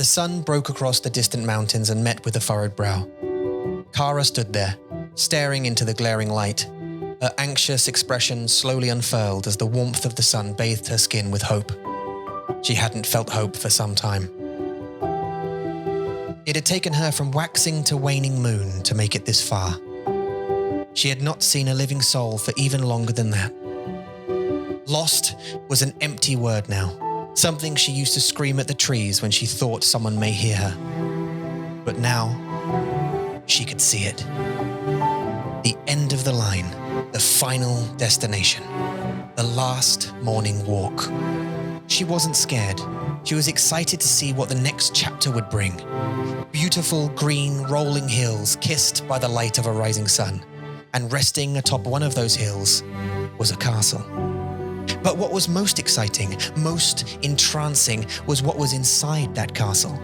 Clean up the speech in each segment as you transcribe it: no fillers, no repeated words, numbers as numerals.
The sun broke across the distant mountains and met with a furrowed brow. Kara stood there, staring into the glaring light. Her anxious expression slowly unfurled as the warmth of the sun bathed her skin with hope. She hadn't felt hope for some time. It had taken her from waxing to waning moon to make it this far. She had not seen a living soul for even longer than that. Lost was an empty word now, something she used to scream at the trees when she thought someone may hear her. But now, she could see it. The end of the line, the final destination, the last morning walk. She wasn't scared. She was excited to see what the next chapter would bring. Beautiful green rolling hills kissed by the light of a rising sun, and resting atop one of those hills was a castle. But what was most exciting, most entrancing, was what was inside that castle.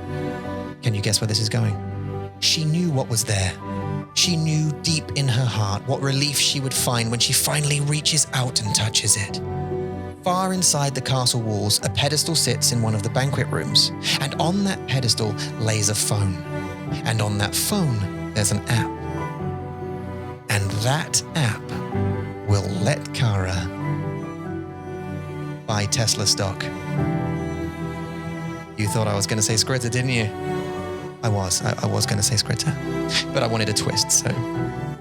Can you guess where this is going? She knew what was there. She knew deep in her heart what relief she would find when she finally reaches out and touches it. Far inside the castle walls, a pedestal sits in one of the banquet rooms, and on that pedestal lays a phone. And on that phone, there's an app. And that app will let Kara buy Tesla stock. You thought I was going to say Skritter, didn't you? I was going to say Skritter, but I wanted a twist, so...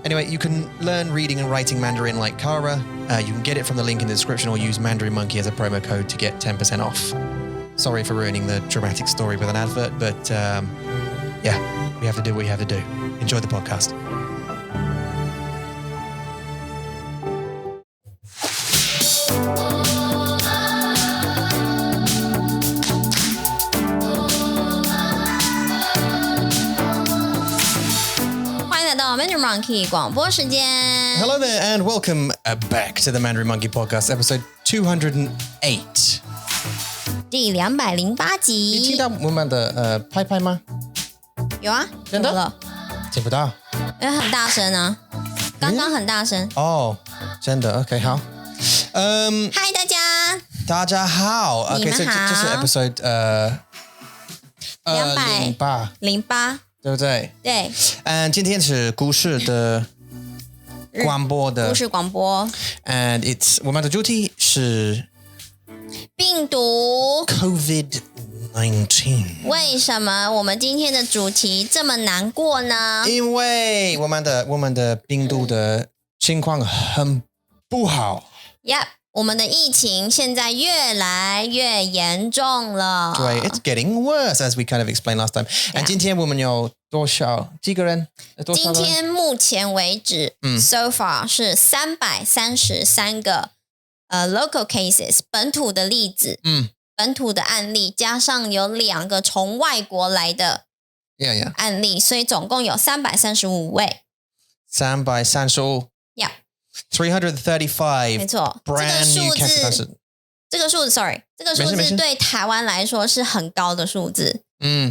Anyway, you can learn reading and writing Mandarin like Kara. You can get it from the link in the description or use Mandarin Monkey as a promo code to get 10% off. Sorry for ruining the dramatic story with an advert, but yeah, we have to do what we have to do. Enjoy the podcast. Mandarin Monkey 广播时间 Hello there and welcome back to the Mandarin Monkey Podcast, episode 208. 第208集。你听到我们的拍拍吗？有啊，真的？怎么了？听不到？因为很大声啊，刚刚很大声。哦，真的 ，OK， 好。嗨，大家。大家好。你们好。Okay, so 这是 episode 208，对不对？对。今天是故事的广播的故事广播。And我们的主题是病毒 COVID-19。为什么我们今天的主题这么难过呢？因为我们的病毒的情况很不好。Yep。我们的疫情现在越来越严重了。对 ，it's getting worse as we kind of explained last time. And 今天我们有几个人？今天目前为止，so far 是333个local cases 本土的例子，本土的案例，加上有2个从外国来的案例，所以总共有335位。335。Yeah。335，没错，这个数字对台湾来说是很高的数字。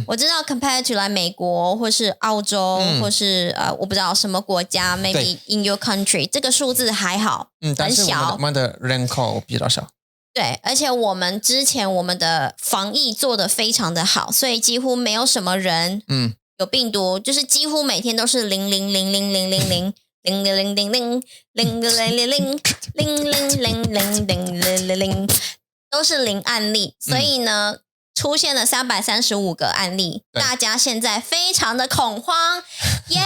我知道 compared to 来美国或是澳洲，或是我不知道什么国家 ，maybe in your country， 这个数字还好，很小。我们的人口比较少。对，而且我们之前我们的防疫做得非常的好，所以几乎没有什么人有病毒，就是几乎每天都是0000000。0000000000000都是0案例，所以呢，出现了335个案例，大家现在非常的恐慌，耶！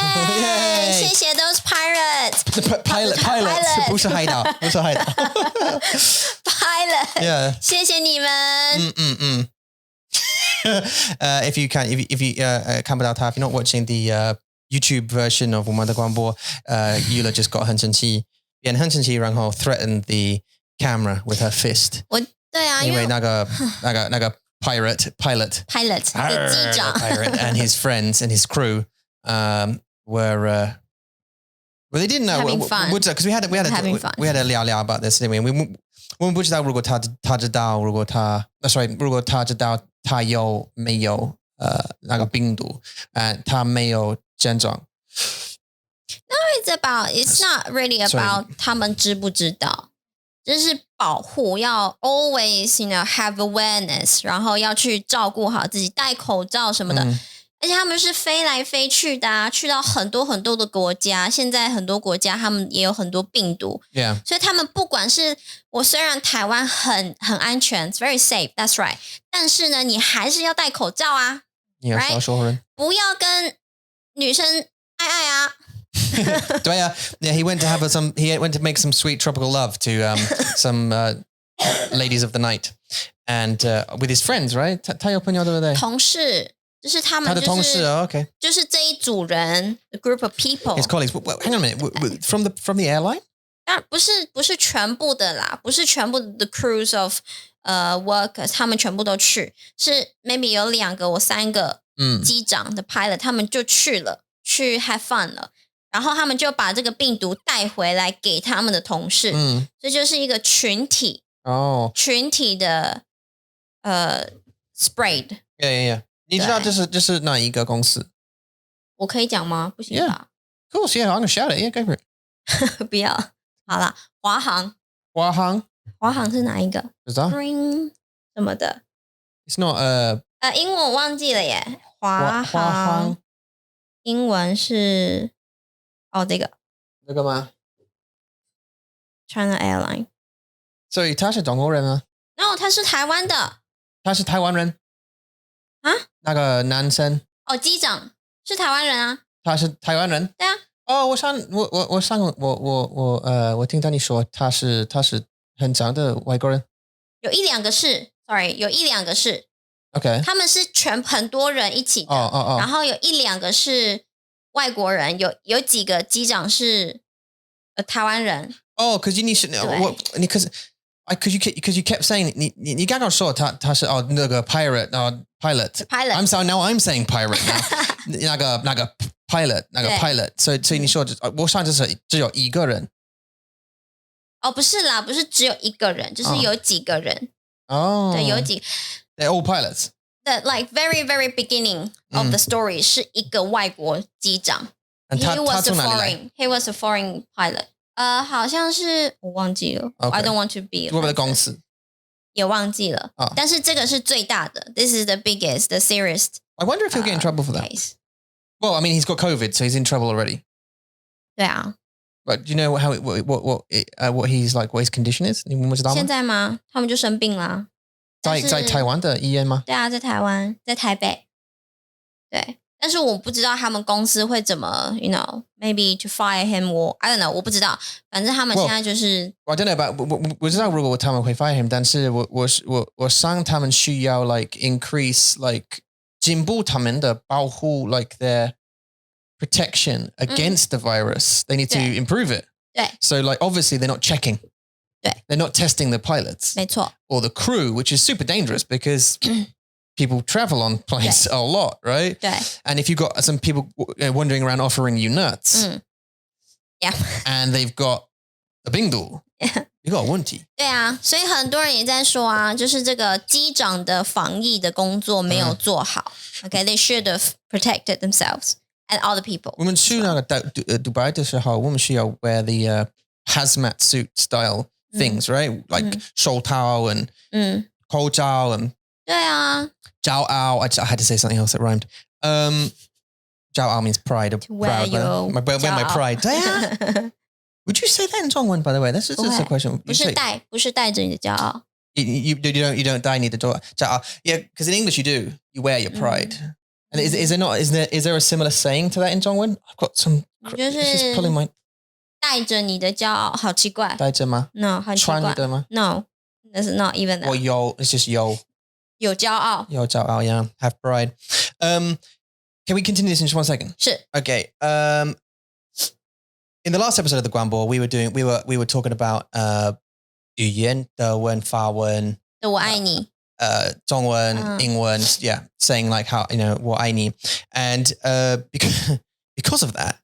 谢谢 those pirates，pilot 不是海岛，pilot， 谢谢你们。If you 看不到他 ，if you're not watching the YouTube version of 我们的广播，Eula just got 很生气，然后 threatened the camera with her fist。对啊，因为那个pilot 的机长 pirate and his friends and his crew were they didn't know having fun because we had a 聊 about this, didn't we? 我们不知道如果他知道他有没有那个病毒，他没有症状。No, it's not really about 他们知不知道，就是保护，要 always have awareness， 然后要去照顾好自己，戴口罩什么的。而且他们是飞来飞去的啊，去到很多很多的国家。现在很多国家他们也有很多病毒， 所以他们不管是我虽然台湾很安全 ，it's very safe, that's right， 但是呢，你还是要戴口罩啊， right？ 不要跟女生爱爱啊。对啊 yeah, he went to make some sweet tropical love to some ladies of the night and with his friends, right? 他有朋友对不对？同事。就是他们他的同事，okay， 就是这一组人 ，a group of people， his colleagues. Hang on a minute, from the airline？ 不是全部的啦，不是全部的 crews of workers， 他们全部都去，是 maybe 有2个或3个机长的 pilot， 他们就去了，去 have fun 了，然后他们就把这个病毒带回来给他们的同事，这就是一个群体的spread。Yeah. 你知道这是哪一个公司？我可以讲吗？不行吧 ？Of course, yeah, I'm gonna shout it. Yeah, go for it. 不要，好啦，华航是哪一个？不知道。Green 什么的 ？It's not 英文我忘记了耶。华航英文是这个吗 ？China Airline。所以他是中国人吗 ？No， 他是台湾的。他是台湾人。啊？那个男生机长是台湾人啊。他是台湾人。对啊。我听到你说他是很长的外国人。有1-2个是 ，sorry， 有1-2个是。OK。他们是很多人一起的。然后有1-2个是外国人，有几个机长是台湾人。可是你是你可是。Because you kept saying 你刚刚说他是那个 pilot I'm saying pirate now 那个 pilot 所以你说我想就是只有一个人不是啦，不是只有一个人，就是有几个人对，有几 They're all pilots The like very very beginning of the story 是一个外国机长 He was a foreign pilot好像是我忘记了 I don't want to be 我们的公司也忘记了但是这个是最大的 This is the biggest, the serious I wonder if he'll get in trouble for that case. Well, I mean, he's got COVID, so he's in trouble already 对啊 But do you know what he's like, what his condition is? 你们知道吗？现在吗？他们就生病啦在台湾的医院吗？对啊，在台湾，在台北对但是我不知道他们公司会怎么 maybe to fire him or I don't know 我不知道反正他们现在就是 I don't know but 我知道如果他们会 fire him 但是我想他们需要 like increase like 进步他们的保护 like their protection against the virus they need to improve it 对 so like obviously they're not checking 对 they're not testing the pilots 没错 or the crew which is super dangerous because people travel on planes a lot, right? And if you've got some people wandering around offering you nuts, yeah, and they've got a 病毒 you got 问题。对啊，所以很多人也在说啊，就是这个机长的防疫的工作没有做好。Okay, they should have protected themselves and other people. 我们去那个Dubai 的时候，我们需要 wear the hazmat suit style things, right? Like 手套 and 口罩 and 对啊。骄傲 I had to say something else that rhymed 骄傲 means pride wear my pride would you say that in 中文 by the way that's just a question 不是带着你的骄傲 you don't 带你的骄傲 yeah because in English you do you wear your pride and is there a similar saying to that in 中文 I've got some 就是pulling my 带着你的骄傲好奇怪带着吗 No 很奇怪穿的吗 No that's not even that 我有 it's just 有骄傲 yeah have pride can we continue this in just 1 second 是 okay in the last episode of the Guanbo we were talking about 语言德文法文我爱你中文英文 yeah saying like how 我爱你 and because of that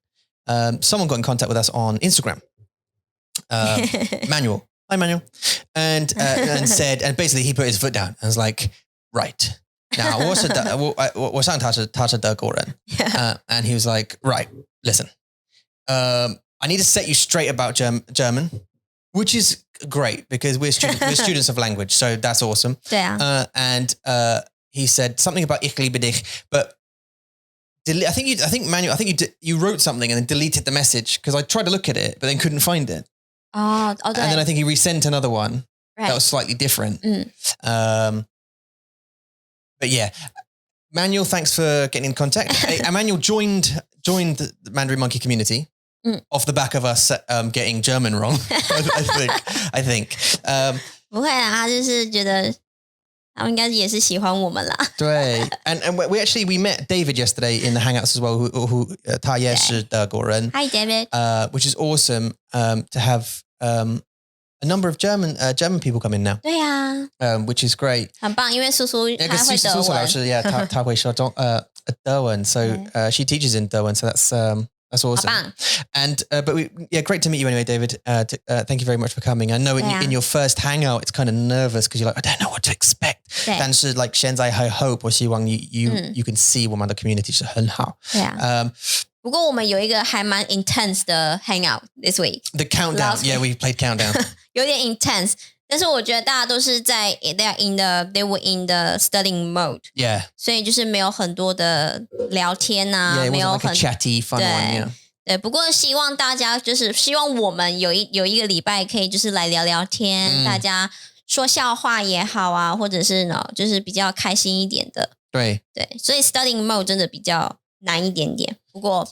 someone got in contact with us on Instagram Manuel hi Manuel and said and basically he put his foot down and was like right now 我想他是德国人and he was like right listen I need to set you straight about German which is great because we're students of language, so that's awesome. 对啊。And he said something about ich liebe dich, but I think Manuel, you wrote something and then deleted the message because I tried to look at it, but then couldn't find it. 对。And then I think he resent another one that was slightly different. But yeah, Manuel, thanks for getting in contact. Manuel joined the Mandarin Monkey community off the back of us getting German wrong. I think. 不会啊，他就是觉得他们应该也是喜欢我们啦。对 and we met David yesterday in the Hangouts as well, who 他也是德国人。Hi David. Which is awesome to have a number of German people come in now. 对啊。Which is great. 很棒，因为叔叔他会德文。苏老师 他会说德文 so she teaches in 德文 so that's awesome. 好棒。And but great to meet you anyway, David. Thank you very much for coming. I know in your first hangout it's kind of nervous because you're like I don't know what to expect. 但是 like 现在I hope 我希望 you can see 我们的 community 是很好。对啊。不过我们有一个还蛮 intense 的 hangout this week. The countdown, yeah, we played countdown. 有点 intense. 但是我觉得大家都是在 they were in the studying mode. Yeah. 所以就是没有很多的聊天啊， yeah, 没有 like 很 a chatty fun one. Yeah. 对，不过希望大家就是希望我们有一个礼拜可以就是来聊聊天，大家说笑话也好啊，或者是呢就是比较开心一点的。对，所以 studying mode 真的比较难一点点。不过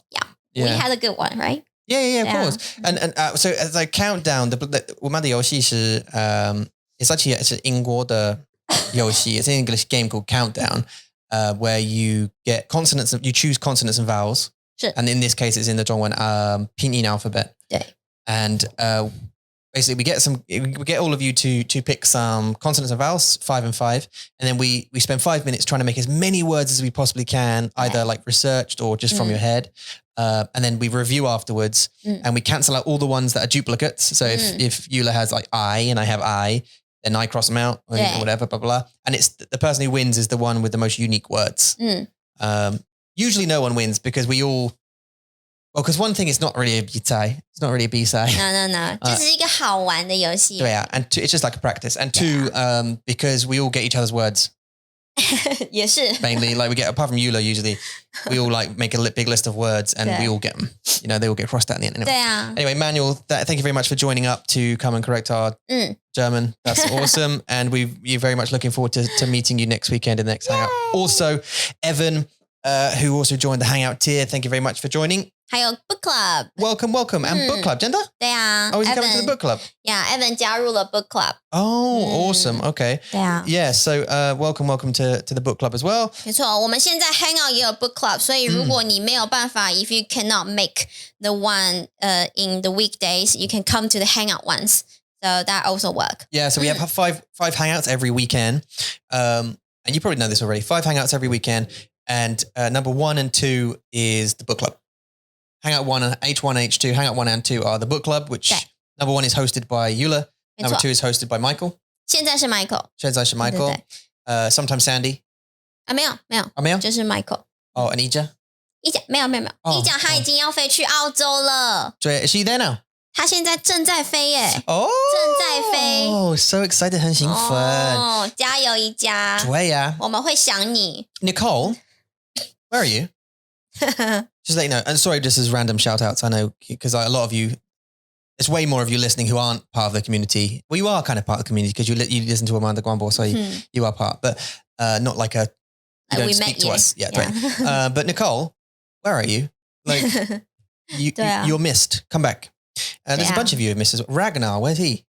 we had a good one, right? Yeah, of course. And so as I count down, 我们的游戏是it's actually 是英国的游戏 It's an English game called Countdown, where you get consonants, you choose consonants and vowels. 是 And in this case, it's in the 中文拼音 alphabet. 对 And basically, we get all of you to pick some consonants and vowels, 5 and 5, and then we spend 5 minutes trying to make as many words as we possibly can, either like researched or just from your head. And then we review afterwards, and we cancel out all the ones that are duplicates. So if Eula has like I and I have I, then I cross them out or whatever, blah, blah, blah. And it's the person who wins is the one with the most unique words. Usually no one wins because we all, well, because one thing is not really a B-tie. It's not really a B-side. No. 这只是一个好玩的游戏。对啊 and two, it's just like a practice. And two, because we all get each other's words. 也是 Mainly, like we get, apart from Eula usually, we all like make a big list of words and we all get them. You know, they all get crossed out in the end. Anyway, 对啊 anyway Manuel, thank you very much for joining up to come and correct our German. That's awesome. And we're very much looking forward to meeting you next weekend in the next Hangout. Also, Evan, who also joined the Hangout tier, thank you very much for joining. 还有 book club. Welcome. And book club, Gender? 对啊 Oh, is he coming to the book club? Yeah, Evan 加入了 book club. Oh, awesome. Okay. 对啊 Yeah, so welcome to the book club as well. 没错，我们现在 Hangout 也有 book club， 所以如果你没有办法，if you cannot make the one in the weekdays, you can come to the Hangout ones. So that also work. Yeah, so we have five hangouts every weekend. And you probably know this already. 5 hangouts every weekend. And number 1 and 2 is the book club. Hangout 1 and H1, H2, Hangout 1 and 2 are the book club, which number 1 is hosted by Eula. Number 2 is hosted by Michael. 现在是 Michael. 现在是 Michael. 对 Sometimes Sandy. 没有，没有？就是 Michael. Oh, and Ija? 一讲没有，一讲他已经要飞去澳洲了。Is she there now? 他现在正在飞耶。Oh, 正在飞。Oh, so excited, 很兴奋。哦，加油一家。对呀。我们会想你。Nicole, where are you? Just let you know, and sorry, just as random shout outs, I know, because a lot of you, there's way more of you listening who aren't part of the community. Well, you are kind of part of the community because you listen to Amanda Guambo, so you are part, but not like a, you don't speak to us. Yeah, right. But Nicole, where are you? Like, you're missed. Come back. There's a bunch of you who missed as well. Ragnar, where's he?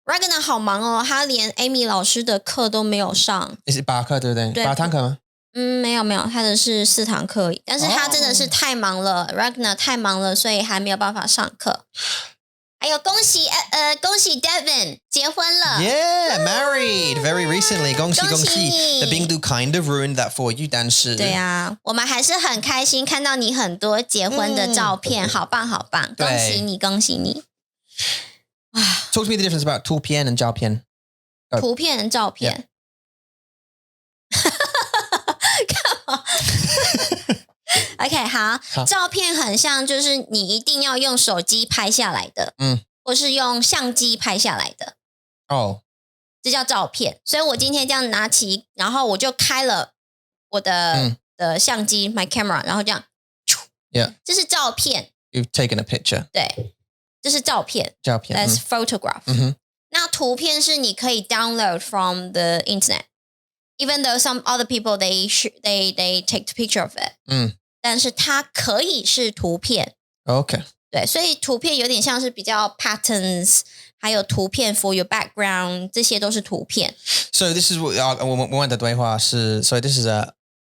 Ragnar 好忙哦，他连 Amy 老师的课都没有上。Is it 8课对不对？8堂课吗？没有，他的是4堂课而已，但是他真的是太忙了 Ragnar 太忙了，所以还没有办法上课。还有恭喜 Devin 结婚了 Yeah, married very recently. 恭喜 The Bingdu kind of ruined that for you, 但是对啊，我们还是很开心看到你很多结婚的照片，好棒恭喜你 Talk to me the difference about 图片 and 照片。图片跟照片OK 好，照片很像就是你一定要用手机拍下来的或是用相机拍下来的。这叫照片。所以我今天这样拿起，然后我就开了我的相机 my camera， 然后这样 Yeah. 这是照片。You've taken a picture. 对，这是照片。That's photograph. 那图片是你可以 download from the internet. Even though some other people they take a picture of it. 但是它可以是图片。Okay. 对，所以图片有点像是比较 patterns， 还有图片 for your background， 这些都是图片。So this is what 我们的对话是 So this is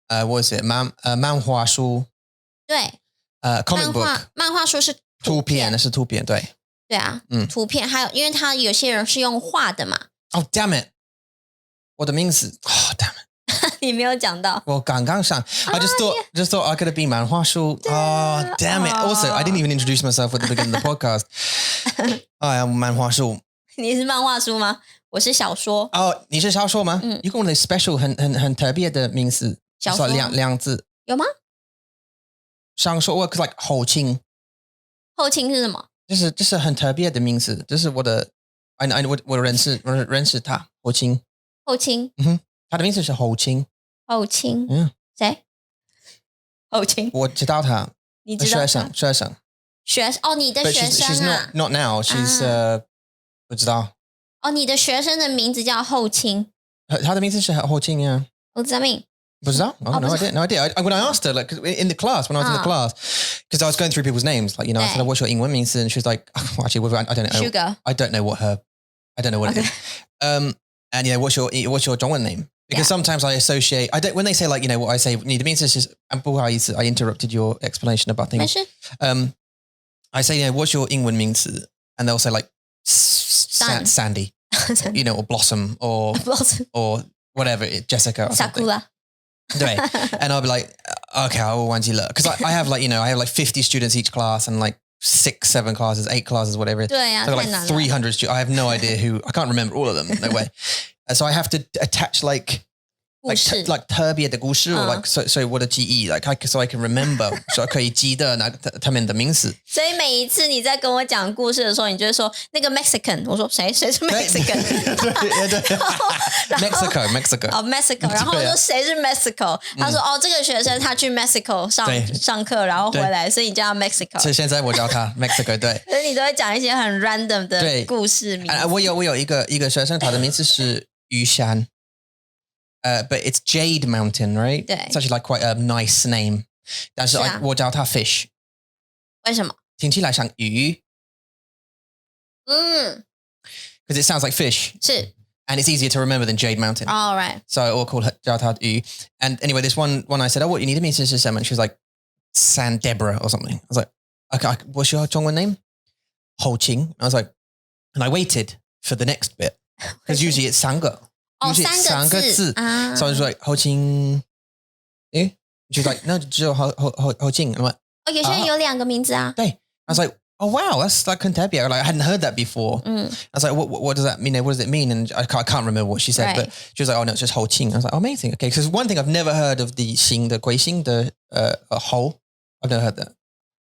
what is it 漫画书。对comic book 漫画书是图片，那是图片，对。对啊，图片还有，因为他有些人是用画的嘛。Oh damn it！ 我的名字 Oh damn it！ 你没有讲到。我刚刚想 I just thought I could have been 漫画书。Oh damn it! Also, I didn't even introduce myself at the beginning of the podcast. I am 漫画书。你是漫画书吗？我是小说。你是小说吗？有个 special 很特别的名字，小说两字。有吗？小说我 like 后清。后清是什么？就是很特别的名字，就是我认识他后清。后清。他的名字是后清。后清。谁？后清。我知道他。你知道他？学生。你的学生啊。She's not now. She's 不知道。你的学生的名字叫后清。他的名字是后清呀。What does that mean? 不知道 No idea. When I asked her, like in the class, when I was in the class, because I was going through people's names, like, I said, what's your 英文名字? And she was like, actually, I don't know. Sugar. I don't know what it is. And what's your 中文 name? Because sometimes I associate, when they say like, what I say, 你的名字是 不好意思 I interrupted your explanation about things. 没事。I say, what's your 英文名字? And they'll say like, Sandy, or Blossom, or whatever, Jessica or something. Sakura. 对 and I'll be like okay 我忘记了 because I have like I have like 50 students each class and like 6-7 classes 8 classes whatever 对啊 so like 300 students I have no idea who I can't remember all of them no way so I have to attach like 特别的故事 or like so 我的记忆 like so I can remember so 可以记得他们的名字所以每一次你在跟我讲故事的时候你就会说那个 Mexican 我说谁是 Mexican 对 Mexico Mexico 然后我说谁是 Mexico 他说这个学生他去 Mexico 上课然后回来所以你叫他 Mexico 所以现在我叫他 Mexico 对所以你都会讲一些很 random 的故事名字我有一个学生他的名字是玉山but it's Jade Mountain, right? It's actually like quite a nice name. 但是我叫他 fish. 为什么？听起来像鱼。Because it sounds like fish. 是。And it's easier to remember than Jade Mountain. All right. So I'll call her 叫他鱼. And anyway, this one I said, what you need to meet is someone. She was like, San Deborah or something. I was like, okay, what's your 中文 name? Ho Ching. I was like, and I waited for the next bit. Because usually it's 三个.三个字 So I was like 后清 She's like no 只有后清 I'm like 有些人有两个名字啊对 I was like oh wow that's like 很特别 like I hadn't heard that before I was like what does that mean what does it mean and I can't remember what she said but she was like oh no it's just 后清 I was like oh, amazing okay because one thing I've never heard of the 姓的贵姓的后 I've never heard that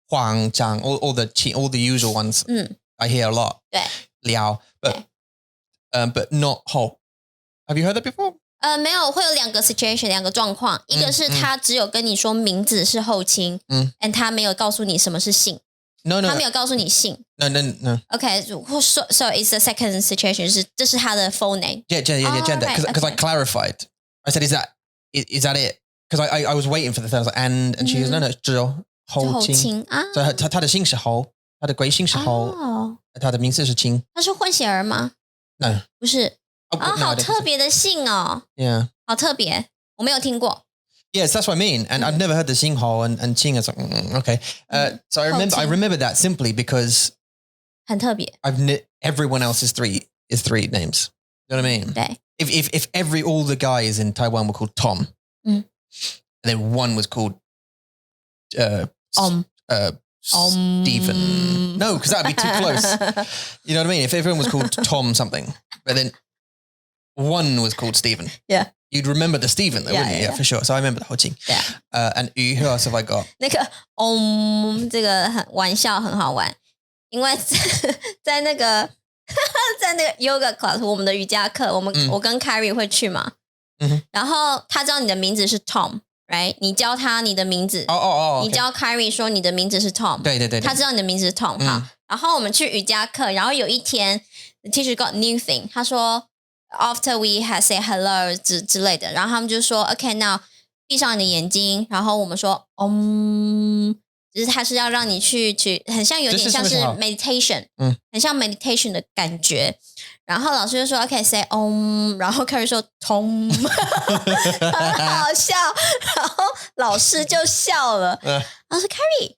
黄张 all the usual ones I hear a lot 对 liao but not 后Have you heard that before? 没有，会有两个 situation， 两个状况。一个是他只有跟你说名字是后清，and 他没有告诉你什么是姓。No， 他没有告诉你姓。No。Okay, so it's the second situation， 是这是他的 full name. Yeah, gender. Because I clarified. I said, is that it? Because I was waiting for the third. I was like, and she goes, no, 只有后清啊。所以他的姓是后，他的贵姓是后，他的名字是清。他是混血儿吗 ？No， 不是。好特别的姓哦 Yeah 好特别我没有听过 Yes that's what I mean and I've never heard the Xing Hao and Qing is like okay so I remember that simply because 很特别 everyone else is three names you know what I mean 对 if all the guys in Taiwan were called Tom and then one was called Stephen no because that'd be too close you know what I mean if everyone was called Tom something but then one was called Stephen. Yeah. You'd remember the Stephen though, wouldn't you? Yeah, for sure. So I remember the whole thing. Yeah. And who else have I got? 那个这个玩笑很好玩，因为在那个yoga class 我们的瑜伽课，我跟 Carrie 会去嘛，然后他知道你的名字是 Tom。Right， 你教他你的名字，你教 Carrie 说你的名字是 Tom， 对，他知道你的名字是 Tom，好，然后我们去瑜伽课，然后有一天 the teacher got new thing， 他说 after we had say hello 之类的，然后他们就说 OK now 闭上你的眼睛，然后我们说就是他是要让你去很像有点像是 meditation， 很像 meditation 的感觉。然后老师就说 OK say然后 Carrie 说 Tom 很好笑，然后老师就笑了，老师 Carrie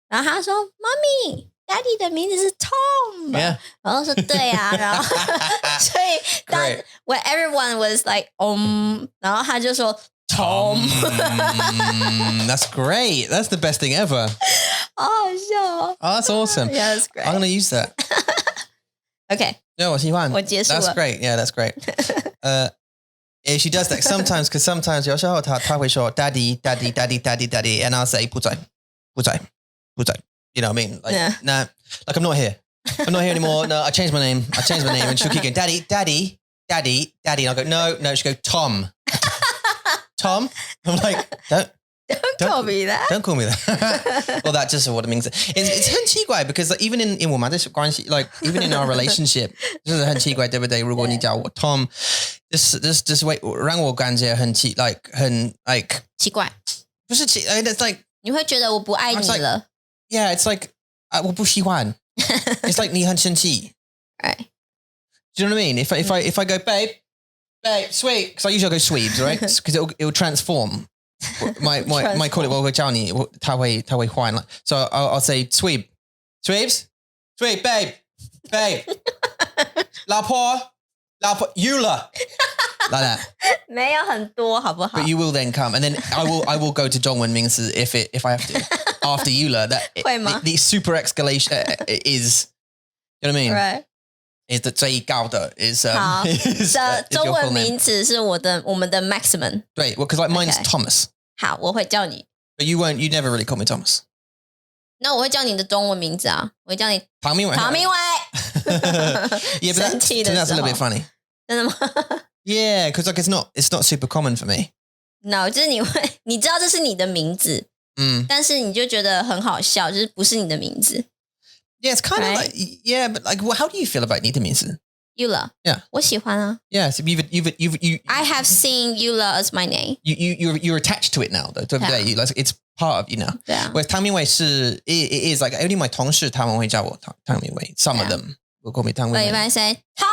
然后他说 Mommy Daddy 的名字是 Tom， 然后说对啊，然后所以when everyone was like 然后他就说 Tom That's great. That's the best thing ever. 好好笑哦。Oh, that's awesome. Yeah, that's great. I'm going to use that. Okay. No, 我喜欢。我结束了。That's great. Yeah, that's great. She does that sometimes because sometimes 有时候她会说 daddy, daddy, daddy, daddy, daddy, and I'll say 不在. You know what I mean? Like, nah, like I'm not here. I'm not here anymore. No, I changed my name. And she'll keep going, daddy, daddy, daddy, daddy. And I'll go, no. She'll go, Tom. Tom? I'm like, don't call me that. Don't call me that. Well, that just what it means. It's 很奇怪 because like, even in 我们的关系 like even in our relationship 就是很奇怪对不对？如果你叫我 Tom， this way 让我感觉很很 like 奇怪，不是奇 it's like 你会觉得我不爱你了。Yeah, it's like 我不喜欢。It's like 你很生气。Right. Do you know what I mean? If I go babe, sweet, because I usually go sweebs, right? Because it will transform. My call it 我会叫你，他会换了。So I'll say sweeb, sweebs, sweeb, babe,，老婆 Eula, like that. 没有很多，好不好 But you will then come, and then I will go to 中文名词 if I have to after Eula. That 会吗 the super escalation is, you know what I mean? Right. Is the 最高的 is 好 is 中文名词是我们的 maximum。对 well, because like mine's Okay. Thomas. 好，我会叫你。But you never really call me Thomas. 那我会叫你的中文名字啊，我会叫你唐明伟。Yeah, but 生气的时候 that's a little bit funny. 真的吗 Yeah, because like it's not super common for me. No， 就是你知道这是你的名字，但是你就觉得很好笑，就是不是你的名字。Yeah, it's kind of like but like, well, how do you feel about 你的名字 Eula. Yeah. 我喜欢啊。Yeah, so you I have seen Eula as my name. You're attached to it now, though. 对不对 Like it's part of you now. 对啊。Whereas 唐明伟是 it is like only my 同事他们会叫我唐明伟 Some of them will call me 唐明伟。我一般 say 唐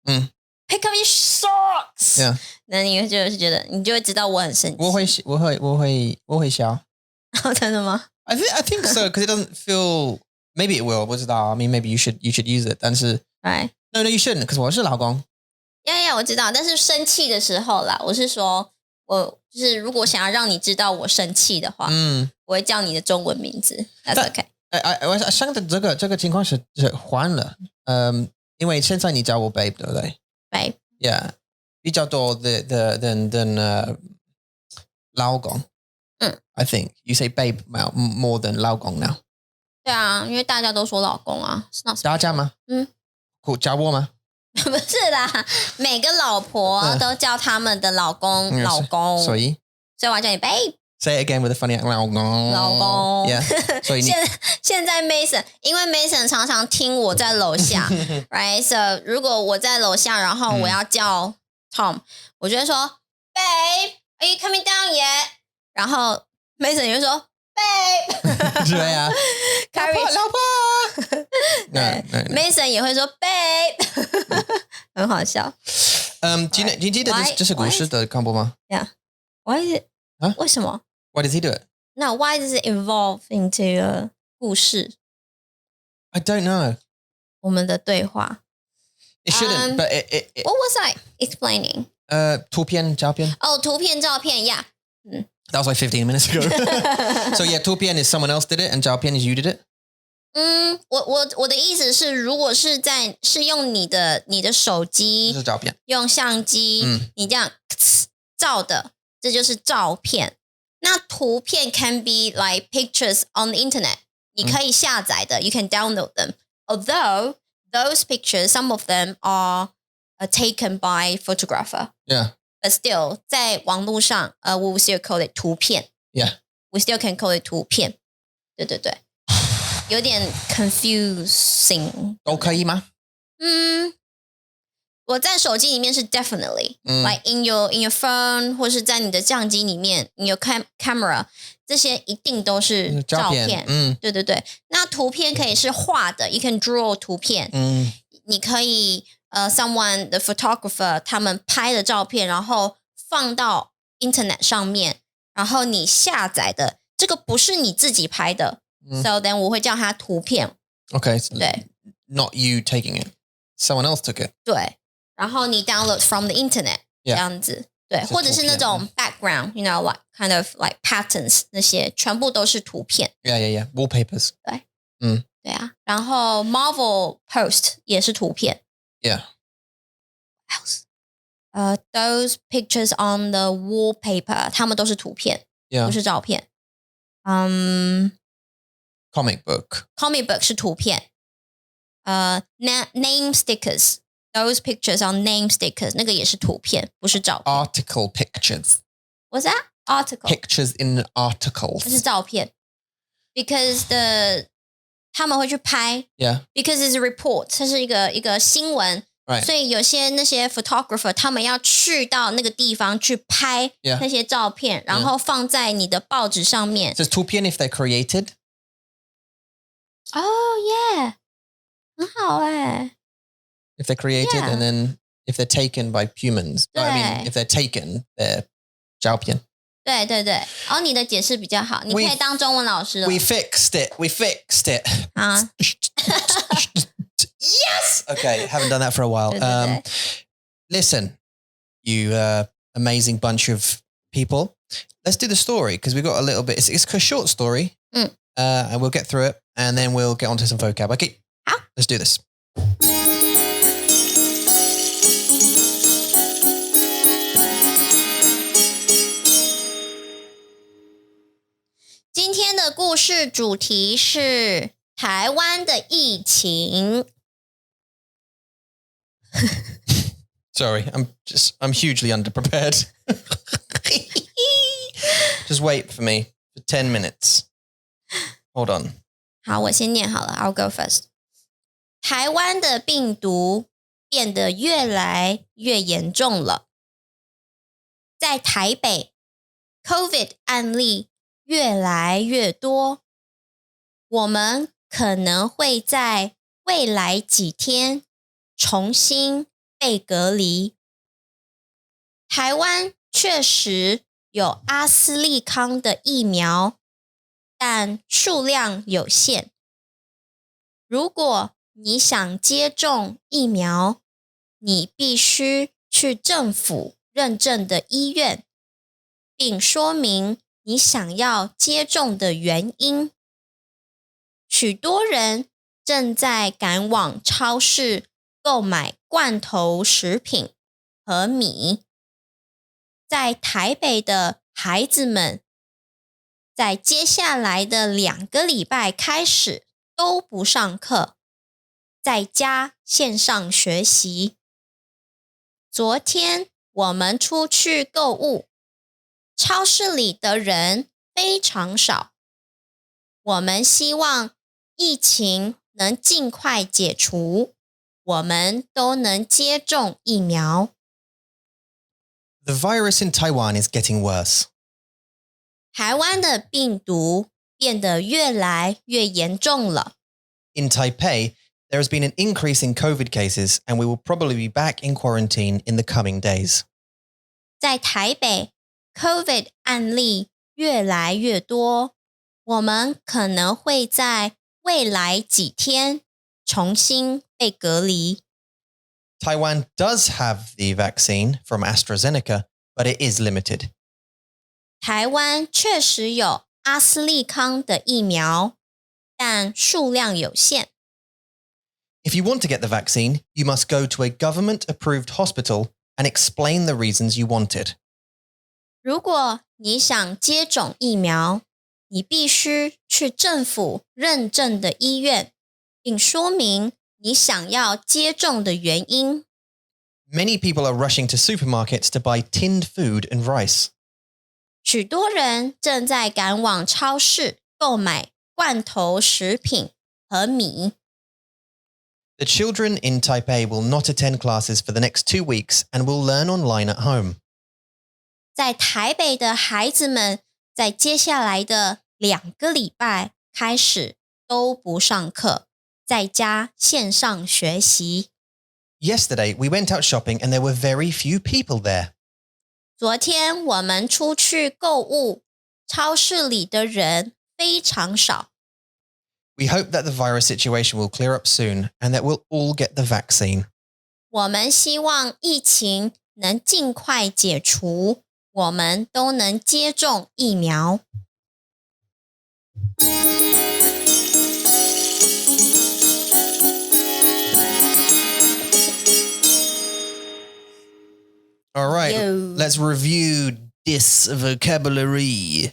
明伟。Pick up your socks. Yeah. 那你就是觉得你就会知道我很生气。我会笑。真的吗 I think so because it doesn't feel. Maybe it will. 不知道 I mean, maybe you should use it. 但是 Right. No, you shouldn't. because 我是老公。我知道，但是生气的时候啦，我是说，我就是如果想要让你知道我生气的话，我会叫你的中文名字。That's okay. 我想的这个情况是换了，因为现在你叫我 babe 对不对 ？Babe. Yeah. 比较多than 老公。I think you say babe more than 老公 now. 对啊，因为大家都说老公啊，大家吗？叫我吗？不是啦，每个老婆都叫他们的老公老公，所以我要叫你 babe。Say it again with a funny 老公。Yeah. 所以现在 Mason， 因为 Mason 常常听我在楼下，right？ So 如果我在楼下，然后我要叫 Tom， 我就会说 Babe，Are you coming down yet？ 然后 Mason 就说 Babe， 对啊，老婆，Mason 也会说 Babe， 很好笑。你记得这是故事的 combo 吗 ？Yeah，Why is it？ 为什么 ？Why does he do it？ No, why does it evolve into a 故事 I don't know. 我们的对话 It shouldn't, but it What was I explaining? 图片照片。图片照片 Yeah. That was like 15 minutes ago. So yeah, 图片 is someone else did it, and 照片 is you did it. 我的意思是，如果是用你的手机，这是照片，用相机，你这样照的，这就是照片。那图片 can be like pictures on the internet，你可以下载的 you can download them. Although those pictures, some of them are taken by photographer. Yeah. But still, 在网络上we will still call it 图片. Yeah. We still can call it 图片. 对对对。有点 confusing. 都可以吗？我在手机里面是 definitely. Like in your phone 或是在你的相机里面 in your camera 这些一定都是照片。对对对。那图片可以是画的 you can draw 图片。你可以someone the photographer 他们拍的照片然后放到 internet 上面，然后你下载的这个不是你自己拍的。So then 我会叫它图片。Okay. 对。Not you taking it. Someone else took it. 对。然后你 download from the internet 这样子。对。或者是那种 background, you know, like kind of like patterns 那些全部都是图片。Yeah. Wallpapers. 对。对啊。然后 Marvel post 也是图片。Yeah. Those pictures on the wallpaper 他们都是图片。Yeah. 不是照片。Comic book 是图片。name stickers, those pictures on name stickers 那个也是图片，不是照片。Article pictures. What's that? Article. Pictures in articles. 那是照片。Because 他们会去拍。Yeah. Because it's a report, 这是一个新闻。Right. 所以有些那些 photographer 他们要去到那个地方去拍那些照片，然后放在你的报纸上面。So 图片 if they're created? Oh yeah. 很好欸。 If they're created and then if they're taken by humans. I mean, if they're taken, they're 照片。对对对。你的解释比较好，你可以当中文老师了。We fixed it. 啊。Yes! Okay, haven't done that for a while. Listen, you amazing bunch of people. Let's do the story because we've got a little bit. It's a short story. And we'll get through it and then we'll get onto some vocab. Okay. 好。Let's do this.今天的故事主题是台湾的疫情。Sorry, I'm hugely underprepared. Just wait for me for 10 minutes. Hold on. 好，我先念好了。I'll go first. 台湾的病毒变得越来越严重了。在台北 ，COVID 案例越来越多，我们可能会在未来几天重新被隔离。台湾确实有阿斯利康的疫苗，但数量有限。如果你想接种疫苗，你必须去政府认证的医院，并说明你想要接种的原因。许多人正在赶往超市购买罐头食品和米。在台北的孩子们，在接下来的2个礼拜开始都不上课，在家线上学习。昨天我们出去购物，超市里的人非常少。我们希望疫情能尽快解除，我们都能接种疫苗。The virus in Taiwan is getting worse. 台湾的病毒变得越来越严重了。In Taipei, there has been an increase in COVID cases and we will probably be back in quarantine in the coming days. 在台北 COVID 案例越来越多，我们可能会在未来几天重新被隔离。Taiwan does have the vaccine from AstraZeneca, but it is limited. 台湾确实有阿斯利康的疫苗，但数量有限。If you want to get the vaccine, you must go to a government-approved hospital and explain the reasons you want it. 如果你想接种疫苗，你必须去政府认证的医院，并说明你想要接种的原因。Many people are rushing to supermarkets to buy tinned food and rice. 许多人正在赶往超市购买罐头食品和米。The children in Taipei will not attend classes for the next 2 weeks and will learn online at home. 在台北的孩子们在接下来的2个礼拜开始都不上课，在家线上学习。Yesterday, we went out shopping and there were very few people there. 昨天我们出去购物，超市里的人非常少。We hope that the virus situation will clear up soon and that we'll all get the vaccine. 我们希望疫情能尽快解除，我们都能接种疫苗。All right, let's review this vocabulary.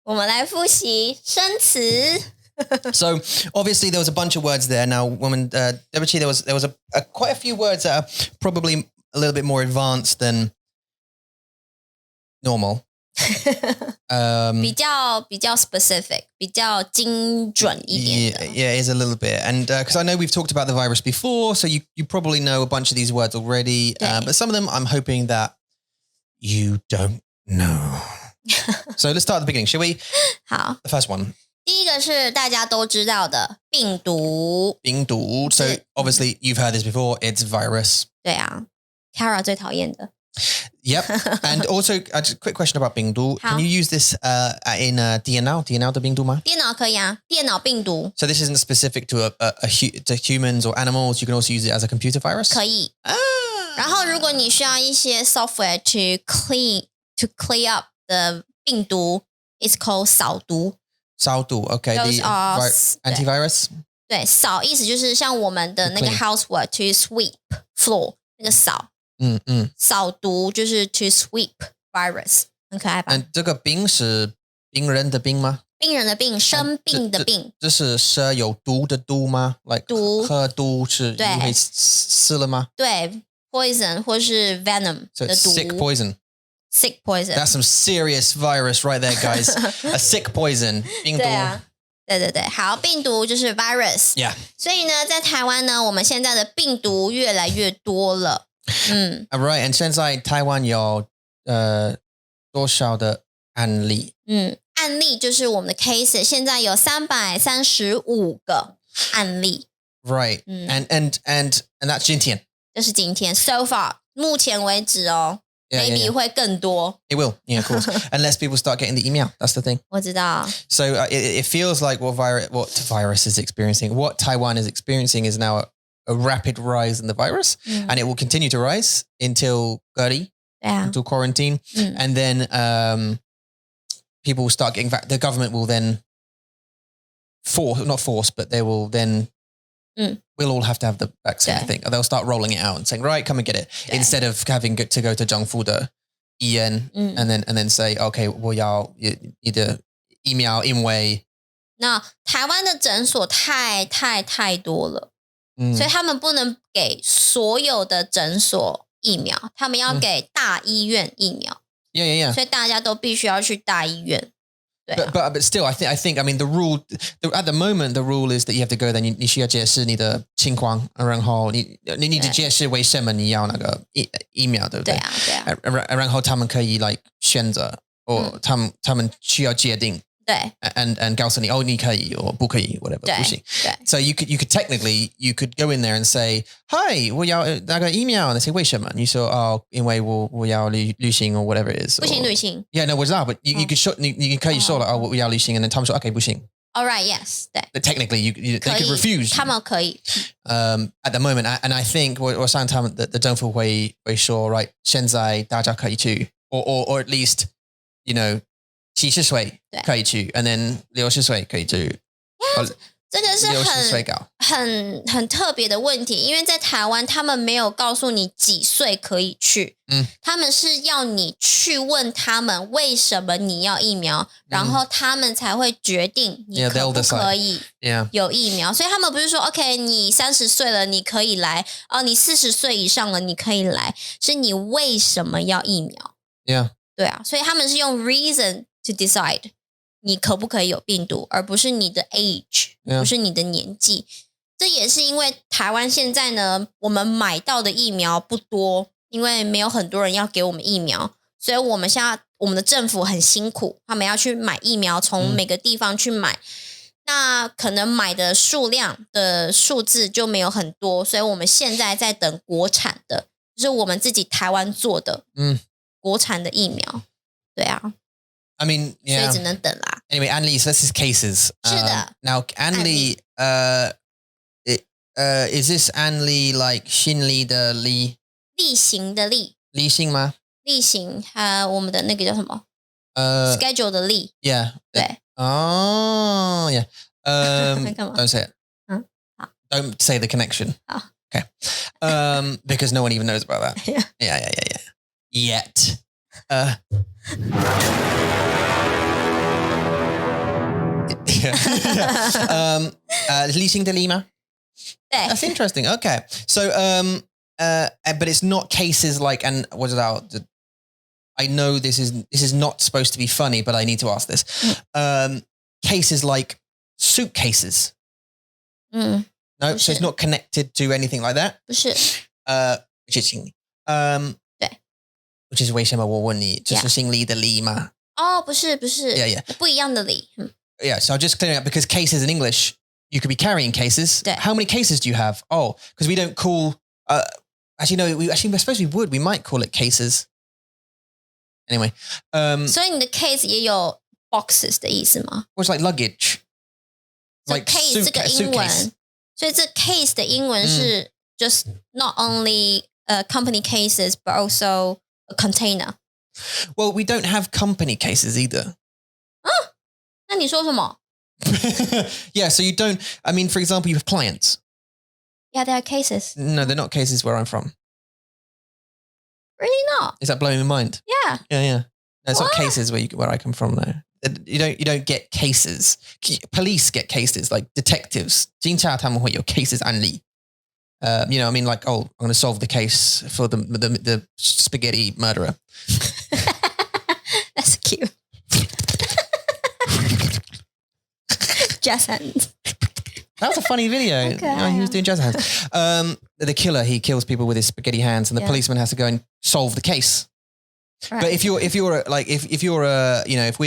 我们来复习生词。So obviously there was a bunch of words there. Now, woman, Debuchi, there was quite a few words that are probably a little bit more advanced than normal. 比较 specific, 比较精准一点的。Yeah, it is a little bit. And because I know we've talked about the virus before, so you probably know a bunch of these words already. But some of them I'm hoping that you don't know. So let's start at the beginning, shall we? 好 The first one. 第一个是大家都知道的病毒。病毒. So obviously you've heard this before. It's virus. 对啊 Kara 最讨厌的。Yep. And also, just a quick question about 病毒. Can you use this in 电脑的病毒吗？电脑可以啊，电脑病毒。So this isn't specific to to humans or animals. You can also use it as a computer virus. 可以。然后如果你需要一些 software to clear up the 病毒 it's called 扫毒。扫毒 okay. Those are antivirus. 对，扫意思就是像我们的那个 housework to sweep floor 那个扫。扫毒就是 to sweep virus， 很可爱吧？这个病是病人的病吗？病人的病，生病的病。这是蛇有毒的毒吗？ Like 毒喝毒是因为死了吗？对 ，poison 或是 venom 的毒。Sick poison. Sick poison. That's some serious virus right there, guys. A sick poison. 病毒。对啊，对，好，病毒就是 virus。Yeah. 所以呢，在台湾呢，我们现在的病毒越来越多了。Right, and 现在台湾有多少的案例？案例就是我们的 case， 现在有335个案例。Right, and that's 今天。这是今天 so far 目前为止哦。Maybe 会更多。It will, yeah, of course. Unless people start getting the email, that's the thing. 我知道。So it feels like what virus is experiencing, what Taiwan is experiencing is now a rapid rise in the virus, and it will continue to rise until 隔离, until quarantine, and then people will start getting the government will then not force, but they will then we'll all have to have the vaccine. I think they'll start rolling it out and saying, right, come and get it, instead of having to go to 政府的医院 and then say, okay, 我要你的疫苗，因为那台湾的诊所太多了。所以他们不能给所有的诊所疫苗，他们要给大医院疫苗。Yeah. 所以大家都必须要去大医院。对啊。But still, I think, I mean, the rule at the moment, the rule is that you have to go there. 你需要解释你的情况，然后你解释为什么你要那个疫苗，对不对？对啊。然后他们可以like选择，或他们需要决定。对 and 告诉你你可以或不可以 whatever 不行。So you could technically you could go in there and say, hi, 我要那个疫苗， and they say 为什么？你说因为我要旅行 or whatever it is。 不行旅行。 Yeah, no, 我知道 but you could show 你可以说了我要旅行 and then 他们说 okay 不行。 All right, yes. 对。 But technically they could refuse. 他们可以。At the moment, and I think 我上他们的政府会说 right 现在大家可以去 or at least you know 70岁可以去 and then 60岁可以去。这个是很特别的问题，因为在台湾他们没有告诉你几岁可以去，他们是要你去问他们为什么你要疫苗，然后他们才会决定你可不可以有疫苗。所以他们不是说 OK 你30岁了你可以来，你40岁以上了你可以来，是你为什么要疫苗。对啊，所以他们是用 reason to decide你可不可以有病毒，而不是你的 age， 不是你的年纪。这也是因为台湾现在呢，我们买到的疫苗不多，因为没有很多人要给我们疫苗，所以我们现在我们的政府很辛苦，他们要去买疫苗，从每个地方去买。那可能买的数量的数字就没有很多，所以我们现在在等国产的，就是我们自己台湾做的国产的疫苗。对啊。I mean, yeah. 所以只能等啦。Anyway, Anli, so this is cases. 是的。Now, Anli, is this Anli like 心里的li? 例行的例。例行吗？例行，我们的那个叫什么？schedule 的例。Yeah. 对。Oh, yeah. Don't say it. 好。Don't say the connection. 好。Okay. Because no one even knows about that. Yeah. Yet. Leasing the Lima. That's interesting. Okay, so but it's not cases like, and what is out? I know this is not supposed to be funny, but I need to ask this. Cases like suitcases. No, so it's not connected to anything like that. 不是。是心理。对。which is 为什么我问你，就是心理的理吗？不是。Yeah. 不一样的理。Yeah, so I'll just clear it up because cases in English, you could be carrying cases. 对。How many cases do you have? Oh, because we don't call, actually, no, I suppose we would. We might call it cases. Anyway. 所以你的 case 也有 boxes 的意思吗？ Well, it's like luggage. Like case 这个英文，所以这 case 的英文是 just not only company cases, but also a container. Well, we don't have company cases either. 那你说什么？ Yeah, so you don't, I mean, for example, you have clients. Yeah, they are cases. No, they're not cases where I'm from. Really not? Is that blowing your mind? Yeah. No, it's not cases where I come from though. You don't get cases. Police get cases, like detectives. 警察他们会有 cases 案例. You know, I mean, like, I'm going to solve the case for the spaghetti murderer. That's cute. Jazz hands. That was a funny video. Okay. Oh, he was doing jazz hands. The killer, he kills people with his spaghetti hands, and the policeman has to go and solve the case. Right. But if you're you know, if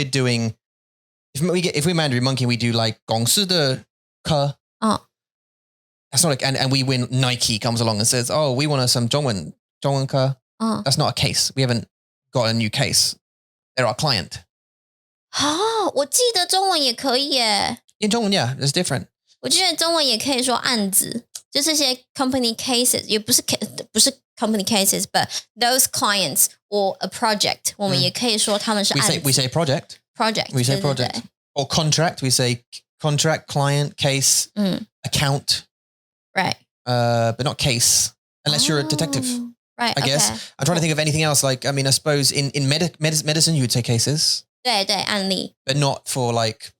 we're Mandarin Monkey, we do like 公司的课. That's not like, and we win. Nike comes along and says, "Oh, we want some 中文课." That's not a case. We haven't got a new case. They're our client. 我记得中文也可以耶。In 中文 yeah, it's different. 我记得中文也可以说案子，就这些 company cases， 也不是 company cases, but those clients or a project， 我们也可以说他们是案子。We say project. Project. We say project. 对。Or contract. We say contract, client, case, account. Right. But not case, unless you're a detective. Right. I guess. Okay. I'm trying to think of anything else. Like, I mean, I suppose in medicine you would say cases. 对，案例。But not for like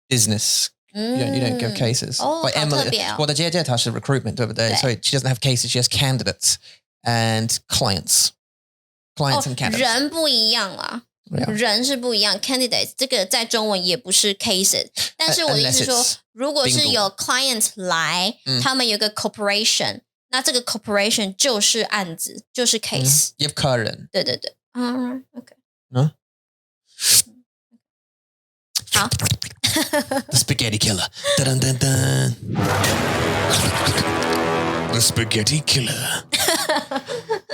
business. You don't give cases. Like Emily, 我的姐姐她是 recruitment 对不对？所以 she doesn't have cases, she has candidates and clients. Clients and candidates. 人不一样啦。人是不一样 ，candidates 这个在中文也不是 cases， 但是我的意思是说，如果是有 clients 来，他们有个 corporation， 那这个 corporation 就是案子，就是 case。You have 客人。对。OK。好。The spaghetti killer. Dun dun dun. The spaghetti killer.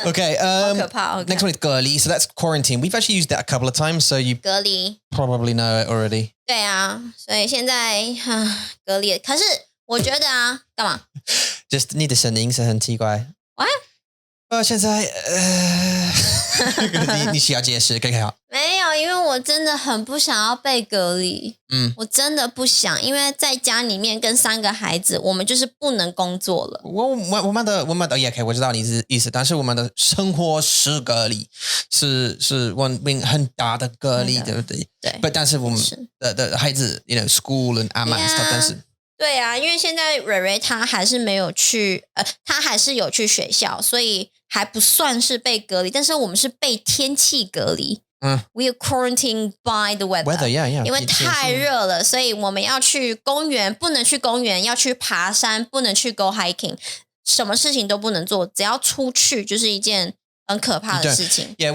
Okay. 好可怕。Next one is 隔离. So that's quarantine. We've actually used that a couple of times, so you 隔离 probably know it already. 对啊，所以现在隔离。可是我觉得干嘛？ Just 你的声音是很奇怪。What? 现在你需要解释，可以好。没有，因为我真的很不想要被隔离。我真的不想，因为在家里面跟3个孩子，我们就是不能工作了。我们的也可以，我知道你是意思，但是我们的生活是隔离，是很大的隔离，对不对？对。但是我们的孩子 school and Amazing stuff， 但是。对啊，因为现在蕊蕊他还是没有去，他还是有去学校，所以还不算是被隔离，但是我们是被天气隔离。We are quarantined by the weather. Yeah. 因为太热了，所以我们要去公园，不能去公园，要去爬山，不能去 go hiking， 什么事情都不能做，只要出去就是一件很可怕的事情。Yeah,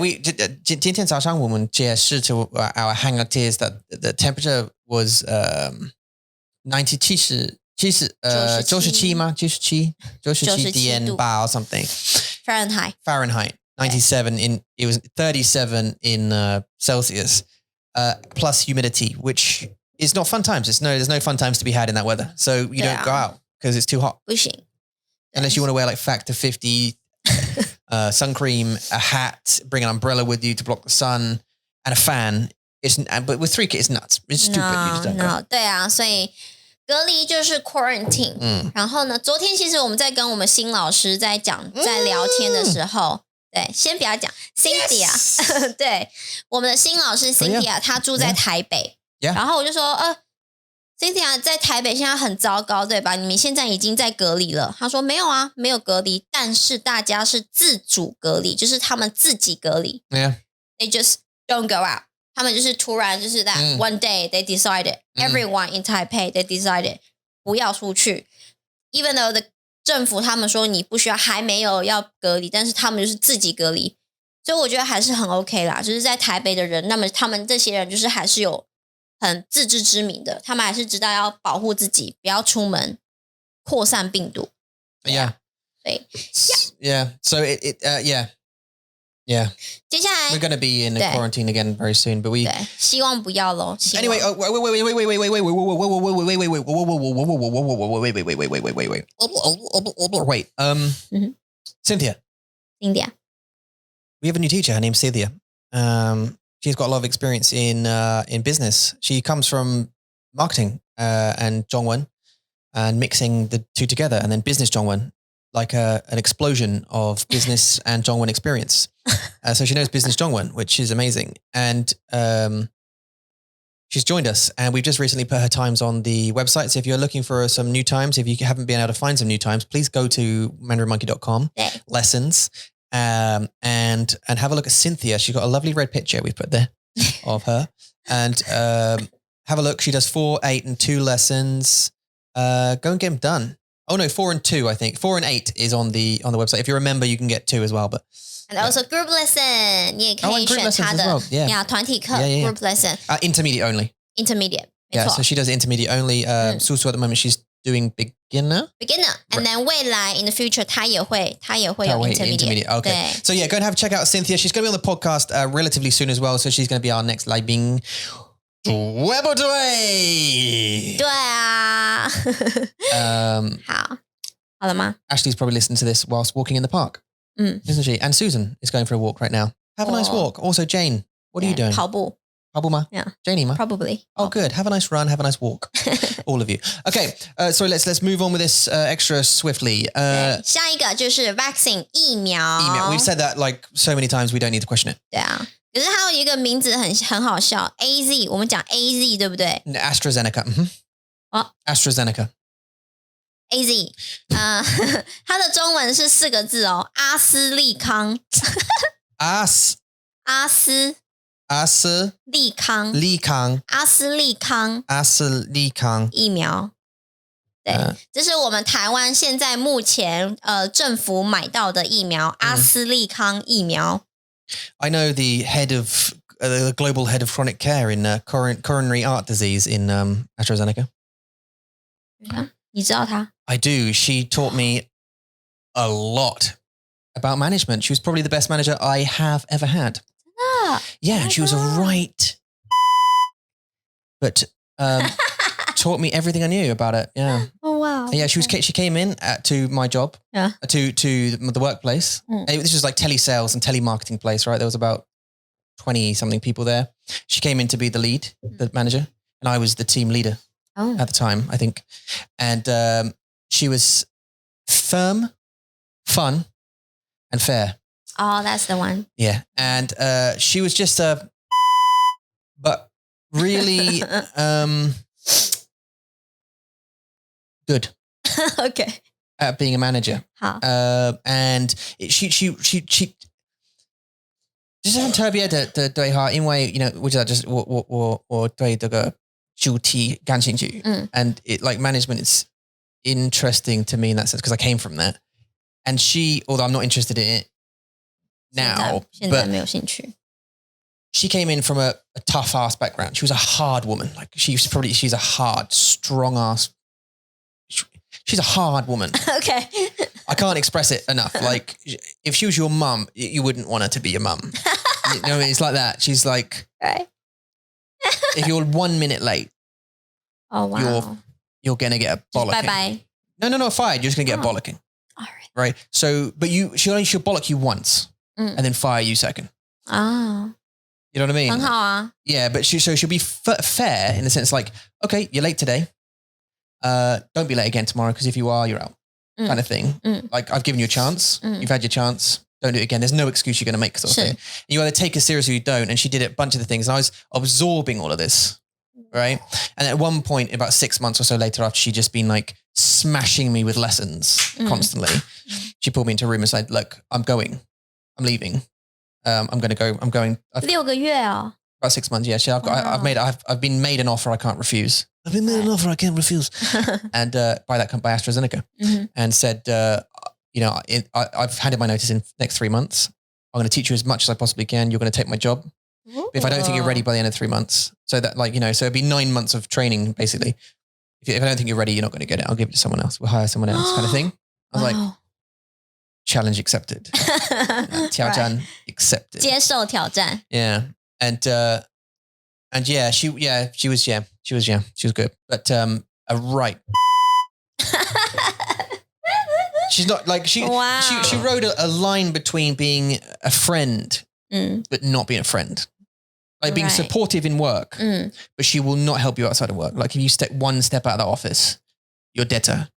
今天早上我们解释 to our hangar-teers that the temperature was 97吗？97.8 or something. Fahrenheit. 97 it was 37 in Celsius, plus humidity, which is not fun times. There's no fun times to be had in that weather. So you don't go out because it's too hot. 不行。Unless you want to wear like factor 50 sun cream, a hat, bring an umbrella with you to block the sun, and a fan. But with 3 kids, it's nuts. It's stupid. You just don't go. 对啊，所以隔离就是 quarantine。然后呢，昨天其实我们在跟我们新老师在聊天的时候，对，先不要讲 Cynthia， 对，我们的新老师 Cynthia， 她住在台北，然后我就说，Cynthia 在台北现在很糟糕，对吧？你们现在已经在隔离了。她说没有啊，没有隔离，但是大家是自主隔离，就是他们自己隔离。They just don't go out。他们就是突然就是 that one day they decided everyone in Taipei they decided 不要出去 even though the 政府他们说你不需要还没有要隔离，但是他们就是自己隔离，所以我觉得还是很 OK 啦。就是在台北的人，那么他们这些人就是还是有很自知之明的，他们还是知道要保护自己，不要出门扩散病毒。Yeah. 对 Yeah. So Yeah. 接下来 we're going to be in a quarantine again very soon, but we 对，希望不要咯。Anyway, wait. Cynthia. We have a new teacher. Her name's Cynthia. She's got a lot of experience in business. She comes from marketing and Zhongwen and mixing the two together, and then business Zhongwen. Like an explosion of business and Zhongwen experience. So she knows business Zhongwen, which is amazing. And she's joined us, and we've just recently put her times on the website. So if you're looking for some new times, if you haven't been able to find some new times, please go to mandarinmonkey.com, lessons, and have a look at Cynthia. She's got a lovely red picture we put there of her. And have a look. She does 4, 8, and 2 lessons. Go and get them done. Oh no, 4 and 2, I think. 4 and 8 is on the website. If you're a member, you can get 2 as well. But and also group lesson, 你也可以选她的团体课 group lesson. Intermediate only. Intermediate. Yeah, so she does intermediate only. Susu at the moment she's doing beginner. And then 未来 in the future 她也会有 intermediate. Okay. So yeah, go and check out Cynthia. She's going to be on the podcast relatively soon as well. So she's going to be our next 来宾。对啊好了吗 Ashley's probably listening to this whilst walking in the park, isn't she? And Susan is going for a walk right now. Have a nice walk. Also Jane, what are you doing? 跑步吗 Yeah. Janie 吗 Probably. Oh good, have a nice run, have a nice walk. All of you. Okay, so let's move on with this extra swiftly. 下一个就是 vaccine 疫苗 We've said that like so many times we don't need to question it. 对啊，可是它有一个名字很好笑 AZ 我们讲 AZ 对不对 AstraZeneca. AstraZeneca. AZ 它的中文是4个字哦，阿斯利康阿斯利康疫苗，对，这是我们台湾现在目前政府买到的疫苗，阿斯利康疫苗。I know the head of the global head of chronic care in coronary heart disease in AstraZeneca. 你知道他 I do. She taught me a lot about management. She was probably the best manager I have ever had. Yeah, and she was a right, but taught me everything I knew about it. Yeah. Oh wow. Wow. Yeah, she came in to my job, to the workplace. This was like telesales and telemarketing place, right? There was about 20 something people there. She came in to be the lead, the manager, and I was the team leader at the time, I think. And she was firm, fun, and fair. Oh, that's the one. Yeah. And she was just but really good. Okay. At being a manager. And she就是很特别的对她，因为我知道就是我对这个主题感兴趣。And it like management is interesting to me in that sense because I came from that. And she, although I'm not interested in it now, 现在没有兴趣。She came in from a tough ass background. She was a hard woman. Like she's a hard, strong ass. She's a hard woman. Okay. I can't express it enough. Like if she was your mum, you wouldn't want her to be your mum. It's like that. She's like, right. If you're 1 minute late, oh wow, you're gonna get a bollocking. Bye. No, fired. You're just gonna get a bollocking. All right. Right. So, but she'll bollock you once and then fire you second. Oh. You know what I mean? 很好啊. Yeah, but she'll be fair in the sense like, okay, you're late today. Don't be late again tomorrow because if you are, you're out. Kind of thing. Like I've given you a chance. You've had your chance. Don't do it again. There's no excuse you're going to make sort of thing. You either take it seriously or you don't. And she did a bunch of the things. And I was absorbing all of this. Right. And at one point, about 6 months or so later, after she'd just been like smashing me with lessons constantly, she pulled me into a room and said, look, I'm leaving. I'm going to go. I'm going. 6个月啊. About 6 months. Yeah. I've been made an offer I can't refuse. I've been made an offer I can't refuse. And by AstraZeneca and said, I've handed my notice in the next 3 months. I'm going to teach you as much as I possibly can. You're going to take my job. But if I don't think you're ready by the end of 3 months, so that so it'd be 9 months of training, basically. If I don't think you're ready, you're not going to get it. I'll give it to someone else. We'll hire someone else kind of thing. I was like, challenge accepted. 挑战 accepted. 接受挑战. Yeah. And yeah, she was good. But right. She's not like she rode a line between being a friend but not being a friend. Like being supportive in work, but she will not help you outside of work. Like if you step one step out of the office, you're dead to her.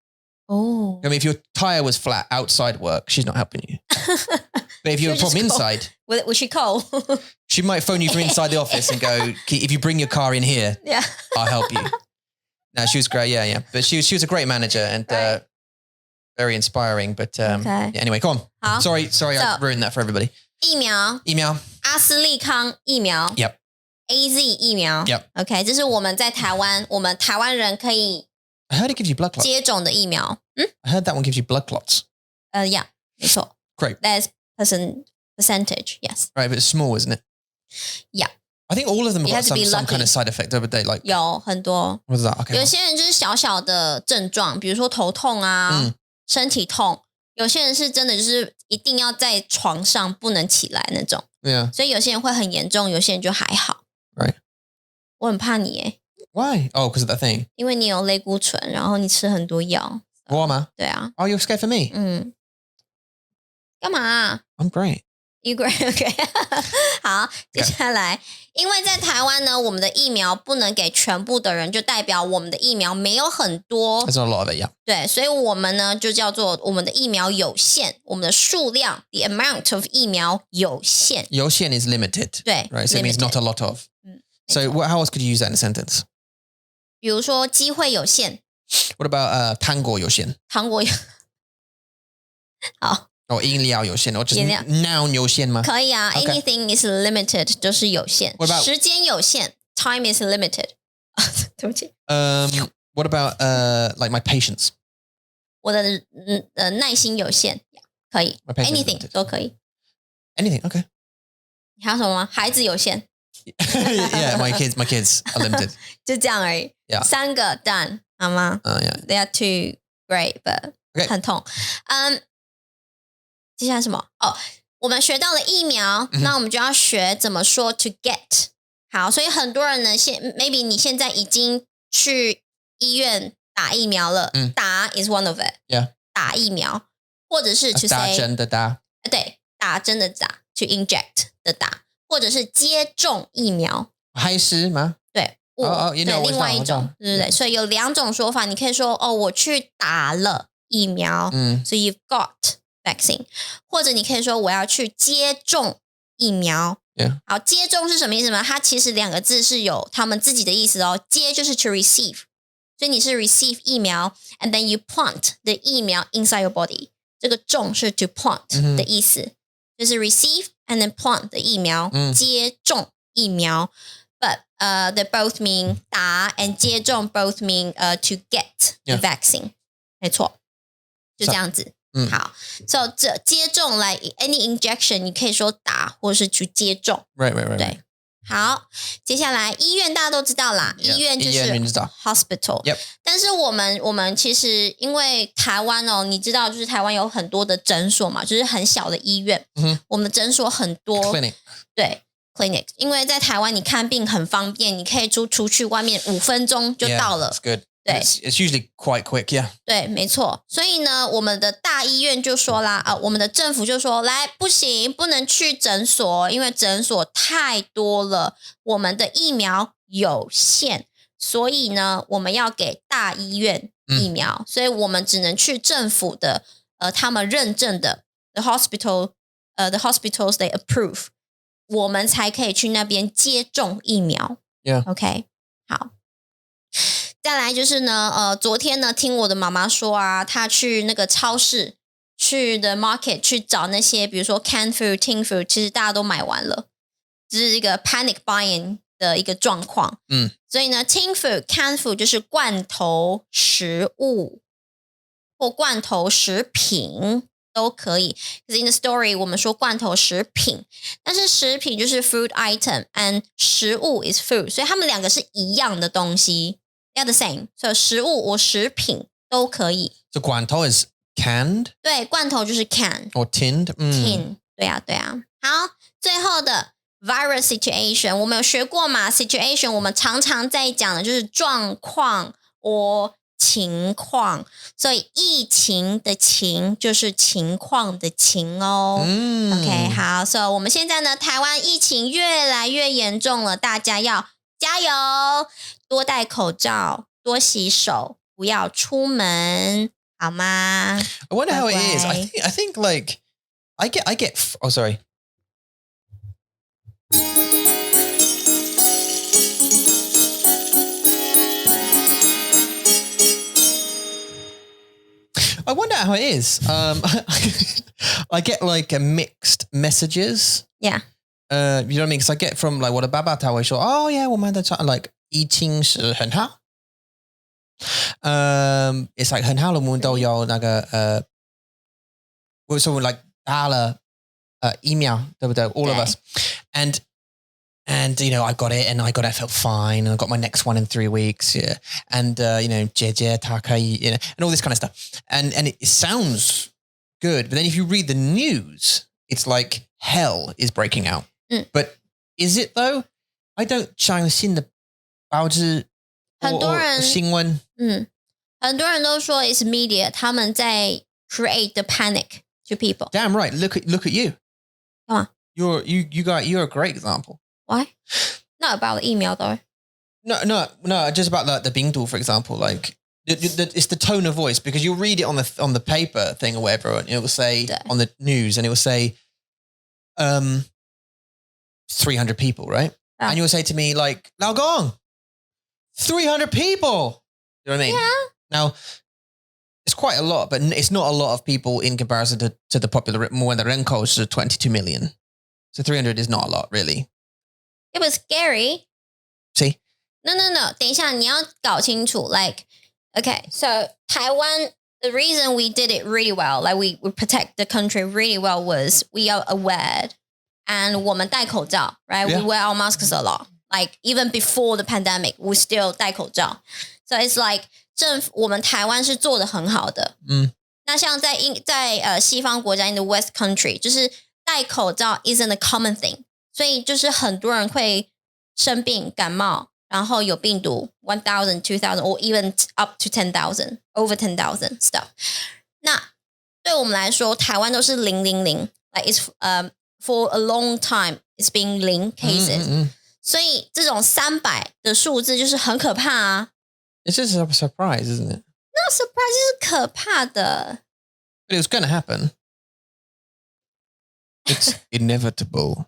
Oh. I mean, if your tire was flat outside work, she's not helping you. But if you have a problem inside, would she call? She might phone you from inside the office and go, if you bring your car in here, I'll help you. No, she was great. Yeah. But she was a great manager and very inspiring. But anyway, come on. 好. Sorry, I ruined that for everybody. 疫苗阿斯利康疫苗 Yep. AZ 疫苗 Yep. OK 这是我们在台湾我们台湾人可以 I heard it gives you blood clots. 接种的疫苗 I heard that one gives you blood clots. Yeah 没错 Great. That's percentage yes Right, but it's small, isn't it? Yeah. I think all of them have got some kind of side effect over day. Like 有很多 What is that? Okay. 有些人就是小小的症状比如说头痛啊身体痛有些人是真的就是一定要在床上不能起来那种 Yeah. 所以有些人会很严重有些人就还好 Right. 我很怕你耶 Why? Oh, because of that thing. 因为你有类固醇然后你吃很多药 What, ma? 对啊 Oh, you're scared for me? 干嘛 I'm great. You great, OK 好接下来因为在台湾呢我们的疫苗不能给全部的人就代表我们的疫苗没有很多 There's not a lot of it, yeah. 对所以我们呢就叫做我们的疫苗有限我们的数量 the amount of 疫苗有限 有限 is limited. 对 Right, so it means not a lot of. So how else could you use that in a sentence? 比如说机会有限 What about 糖果有限? 糖果有好 Or 饮料有限 or just noun 有限吗? 可以啊 Okay. anything is limited 就是有限 What about- 时间有限 time is limited 对不起 What about like my patience? 我的耐心有限可以 My patience is anything limited. 都可以 Anything, okay. 还有什么吗孩子有限 Yeah, my kids are limited. 就这样而已 Yeah. 3个 done 好吗 Yeah. They are too great but Okay. 很痛接下来什么我们学到了疫苗那我们就要学怎么说 to get 好所以很多人呢maybe 你现在已经去医院打疫苗了，打 is one of it， Yeah， 打疫苗，或者是 to say 打针的打，对，打针的打 to inject 的打，或者是接种疫苗，还是吗？对，对，另外一种，对不对？所以有2种说法，你可以说我去打了疫苗，so you've got vaccine， 或者你可以说我要去接种疫苗。Yeah. 好，接种是什么意思呢？它其实2个字是有他们自己的意思哦。接就是 to receive， 所以你是 receive 疫苗 ，and then you plant the 疫苗 inside your body。这个种是 to plant 的意思，就是 receive and then plant 的疫苗，接种疫苗。But they both mean 打 and 接种 both mean to get the vaccine， 没错，就这样子。好 ，so 这接种 like any injection， 你可以说打或者是去接种。Right。对，好，接下来医院大家都知道啦，医院就是 hospital。但是我们其实因为台湾哦，你知道就是台湾有很多的诊所嘛，就是很小的医院。我们的诊所很多 clinic， 对 clinic， 因为在台湾你看病很方便，你可以出去外面5分钟就到了。That's good。对 ，It's usually quite quick, yeah. 对，没错。所以呢，我们的大医院就说啦，我们的政府就说，来，不行，不能去诊所，因为诊所太多了，我们的疫苗有限，所以呢，我们要给大医院疫苗，所以我们只能去政府的，他们认证的 the hospitals they approve， 我们才可以去那边接种疫苗。Yeah. OK， 好。再来就是呢，昨天呢，听我的妈妈说啊，她去那个超市，去的 market 去找那些，比如说 canned food、tin food， 其实大家都买完了，这是一个 panic buying 的一个状况。所以呢 ，tin food、canned food 就是罐头食物或罐头食品都可以。Because in the story 我们说罐头食品，但是食品就是 food item，and 食物 is food， 所以他们2个是一样的东西。They're the same， 所以食物或食品都可以。So 罐头 is canned？ 对，罐头就是 can or tinned？Tin， 对啊。好，最后的 virus situation， 我们有学过嘛 ？situation 我们常常在讲的就是状况或情况，所以疫情的情就是情况的情哦。OK， 好，所以我们现在呢，台湾疫情越来越严重了，大家要加油，多戴口罩，多洗手，不要出门，好吗？ I wonder how it is. I think like I get. Oh, sorry. I wonder how it is. I get like mixed messages. Yeah. You know what I mean? Because I get from like 我的爸爸他会说 oh yeah 我们的 like 疫情是很好 it's like 很好了我们都有那个so like 打了疫苗对不对 all of us and you know I got it and I felt fine and I got my next one in 3 weeks yeah and you know 姐姐她可以 you know and all this kind of stuff and it sounds good but then if you read the news it's like hell is breaking out but is it though? I don't 相信的报纸很多人新闻很多人都说 it's media 他们在 create the panic to people. Damn right. Look at you. Come on. You're a great example. Why? Not about the email though. No. Just about the 病毒 for example. Like it's the tone of voice because you'll read it on the paper thing or whatever, and it will say on the news, and it will say 300 people, right? Oh. And you'll say to me like, 老公 300 people. You know what I mean? Yeah. Now, it's quite a lot, but it's not a lot of people in comparison to the popular. More than the 人口是 22 million. So 300 is not a lot, really. It was scary. See? No. 等一下，你要搞清楚 like, okay, so Taiwan, the reason we did it really well, like we protect the country really well was we are aware and 我们戴口罩, right? Yeah. We wear our masks a lot. Like even before the pandemic, we still 戴口罩. So it's like 政府我们台湾是做得很好的。那像在西方国家 in the West country 就是戴口罩 isn't a common thing. 所以就是很多人会生病感冒然后有病毒 1,000 2,000 or even up to 10,000 over 10,000 stuff。 那对我们来说台湾都是000 like it's for a long time it's been 0 cases、所以这种300的数字就是很可怕啊。 It's just a surprise, isn't it? Not surprise 是可怕的。 But it was going to happen. It's inevitable.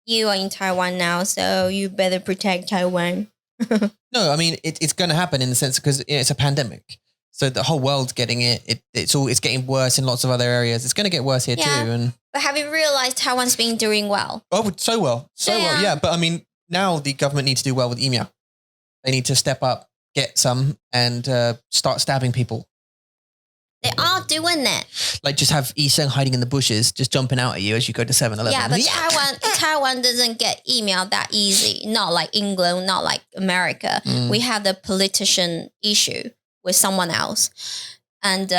You are in Taiwan now, so you better protect Taiwan. No, I mean, it's going to happen in the sense because it's a pandemic. So the whole world's getting it. It's getting worse in lots of other areas. It's going to get worse here too. And But have you realized Taiwan's been doing well? oh, so well. Yeah. But I mean, now the government needs to do well with email. They need to step up, get some, and start stabbing people. They are doing it. Like just have Yi Sheng hiding in the bushes, just jumping out at you as you go to 7-Eleven. Yeah, but Taiwan doesn't get email that easy. Not like England, not like America. We have the politician issue with someone else. And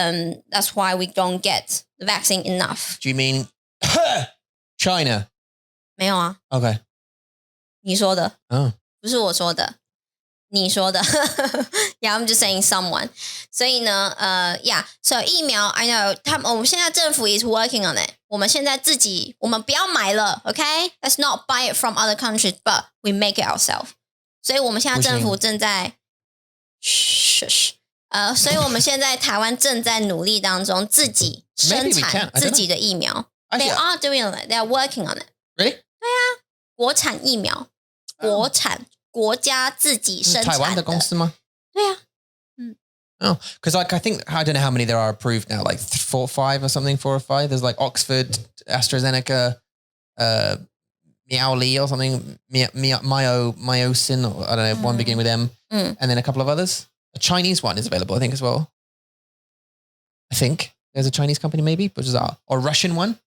that's why we don't get the vaccine enough. Do you mean China? 没有啊。 Okay. 你说的。Oh. 不是我说的。你说的。Yeah, I'm just saying someone. 所以呢yeah, so 疫苗 I know 我们现在政府 is working on it. 我们现在自己我们不要买了 okay? Let's not buy it from other countries, but we make it ourselves. 所以我们现在政府正在所以我们现在台湾正在努力当中自己生产自己的疫苗。They are doing it. They are working on it. Really? 对啊，国产疫苗，国产国家自己生产的。台湾的公司吗？对啊。Oh, because like I think I don't know how many there are approved now, like 4 or 5 or something, 4 or 5. There's like Oxford, AstraZeneca, Miaoli or something, Myosin, or I don't know, one beginning with M, and then a couple of others. A Chinese one is available, I think, as well. I think there's a Chinese company, maybe, which is or a Russian one.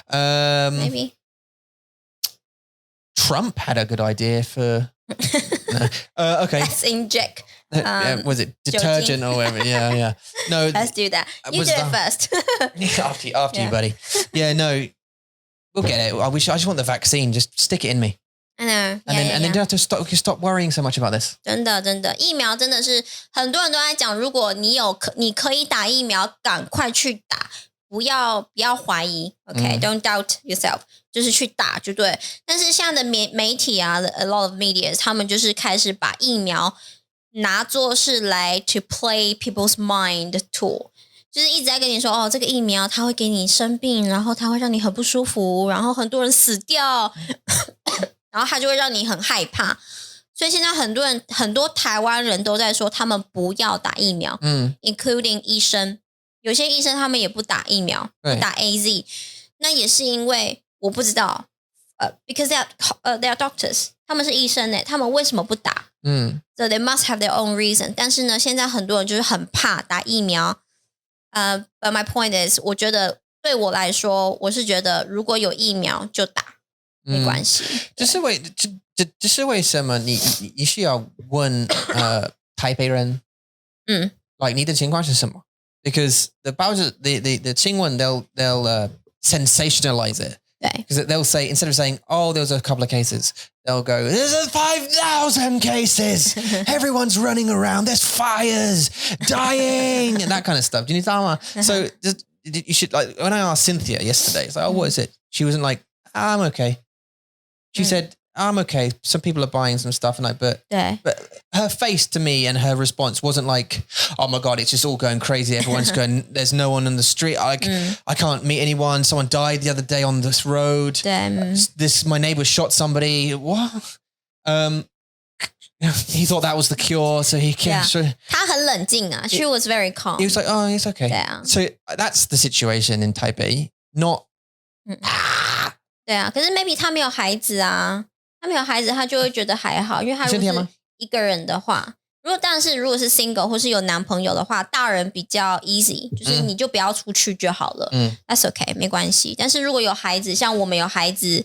Maybe. Trump had a good idea for. Okay. Let's inject. Was it detergent or whatever? Yeah. No. Let's do that. You do it first. after you, buddy. Yeah, no. We'll get it. I just want the vaccine. Just stick it in me. I know. And then you have to stop worrying so much about this. 真的，疫苗真的是很多人都在讲，如果你可以打疫苗，赶快去打，不要怀疑 ，OK， don't doubt yourself， 就是去打就对。但是现在的媒体啊 ，a lot of media， 他们就是开始把疫苗拿作是来 to play people's mind tool， 就是一直在跟你说哦，这个疫苗它会给你生病，然后它会让你很不舒服，然后很多人死掉，然后它就会让你很害怕。所以现在很多台湾人都在说他们不要打疫苗，including 医生。有些医生他们也不打疫苗，不打 AZ， 那也是因为我不知道，because they are doctors， 他们是医生呢，他们为什么不打？So they must have their own reason。但是呢，现在很多人就是很怕打疫苗。But my point is， 我觉得对我来说，我是觉得如果有疫苗就打，没关系。这是为什么你需要问台北人，like 你的情况是什么？ Because the 新闻 they'll sensationalize it. Because they'll say, instead of saying, oh, there was a couple of cases, they'll go, there's 5,000 cases. Everyone's running around. There's fires, dying, and that kind of stuff. Do you know? So you should, like, when I asked Cynthia yesterday, it's like, oh, what is it? She wasn't like, I'm okay. She said, I'm okay. Some people are buying some stuff, and like, but her face to me and her response wasn't like, oh my God, it's just all going crazy. Everyone's going, there's no one on the street. I can't meet anyone. Someone died the other day on this road. My neighbor shot somebody. What? He thought that was the cure, so he came. Yeah. 他很冷静啊. She was very calm. He was like, oh, it's okay. So that's the situation in Taipei. Not. 对啊，可是 maybe 他没有孩子啊。他没有孩子，他就会觉得还好，因为他如果是一个人的话，如果是 single 或是有男朋友的话，大人比较 easy， 就是你就不要出去就好了，that's okay， 没关系。但是如果有孩子，像我们有孩子，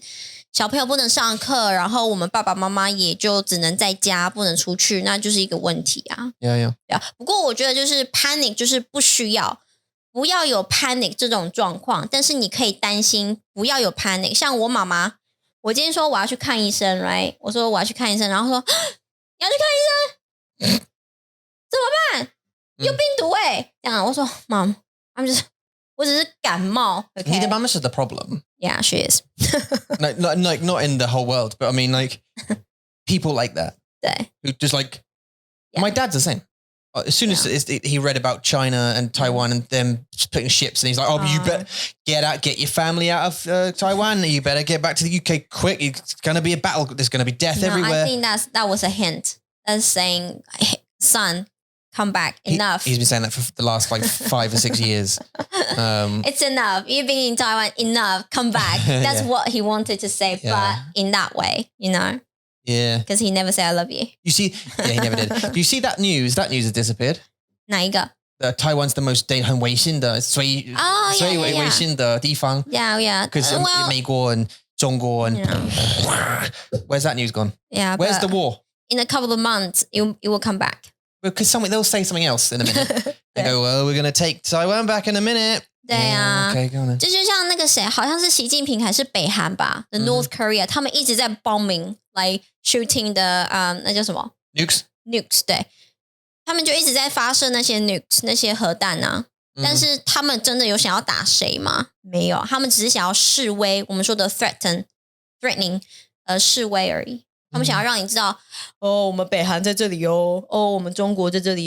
小朋友不能上课，然后我们爸爸妈妈也就只能在家，不能出去，那就是一个问题啊。Yeah. 不过我觉得就是 panic， 就是不要有 panic 这种状况，但是你可以担心，不要有 panic。像我妈妈。我今天说我要去看医生 right 我说我要去看医生然后说你要去看医生怎么办有病毒这样我说 Mom I'm just 我只是感冒 okay? 你的妈妈是 the problem. Yeah, she is. like not in the whole world, but I mean like people like that. 对 Who just like yeah. my dad's the same. As soon as he read about China and Taiwan and them putting ships and he's like, oh, you better get your family out of Taiwan. You better get back to the UK quick. It's going to be a battle. There's going to be death everywhere. I think that was a hint. That's saying, son, come back. Enough. He's been saying that for the last like 5 or 6 years. It's enough. You've been in Taiwan. Enough. Come back. That's what he wanted to say, but in that way, you know? Yeah. Because he never said I love you. You see, he never did. Do you see that news? That news has disappeared. 哪一个? Taiwan's the most 很危险的所以危险的地方 Yeah. Because 美国 and 中国 and where's that news gone? Yeah. Where's the war? In a couple of months, it will come back. Because they'll say something else in a minute. They go, well, we're going to take Taiwan back in a minute. 对啊 Okay, go on then. 这就像那个谁好像是习近平还是北韩吧 The North Korea 他们一直在 bombing like shooting 的那叫什么 Nukes 对他们就一直在发射那些 nukes 那些核弹啊但是他们真的有想要打谁吗没有他们只是想要示威我们说的 threatening 示威而已他们想要让你知道我们北韩在这里我们中国在这里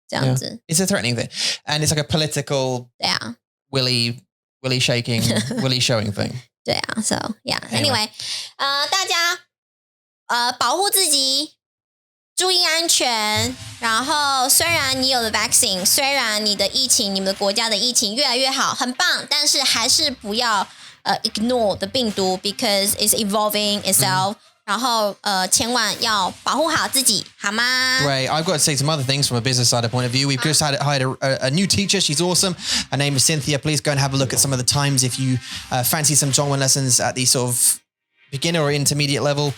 这样子 It's a threatening thing and it's like a political 对啊willy shaking willy showing thing 对啊 so yeah anyway 大家保护自己注意安全然后虽然你有了 vaccine 虽然你的疫情你们的国家的疫情越来越好很棒但是还是不要ignore 的病毒 because it's evolving itself然后千万要保护好自己好吗 Great. I've got to say some other things from a business side of point of view. We've just hired a new teacher. She's awesome. Her name is Cynthia. Please go and have a look at some of the times if you fancy some Zhongwen lessons at the sort of beginner or intermediate level.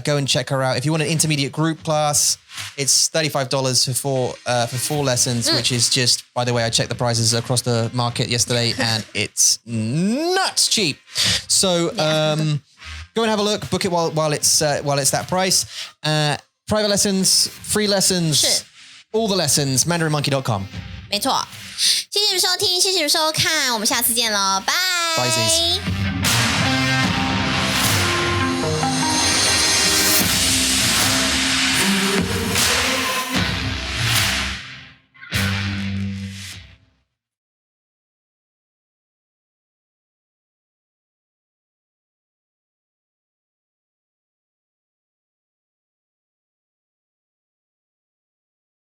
Go and check her out. If you want an intermediate group class, it's $35 for 4 lessons, which is just, by the way, I checked the prices across the market yesterday and it's nuts cheap. So, go and have a look. Book it while it's that price. Private lessons, free lessons, all the lessons. mandarinmonkey.com. 没错，谢谢你们收听，谢谢你们收看，我们下次见喽，拜。Bye.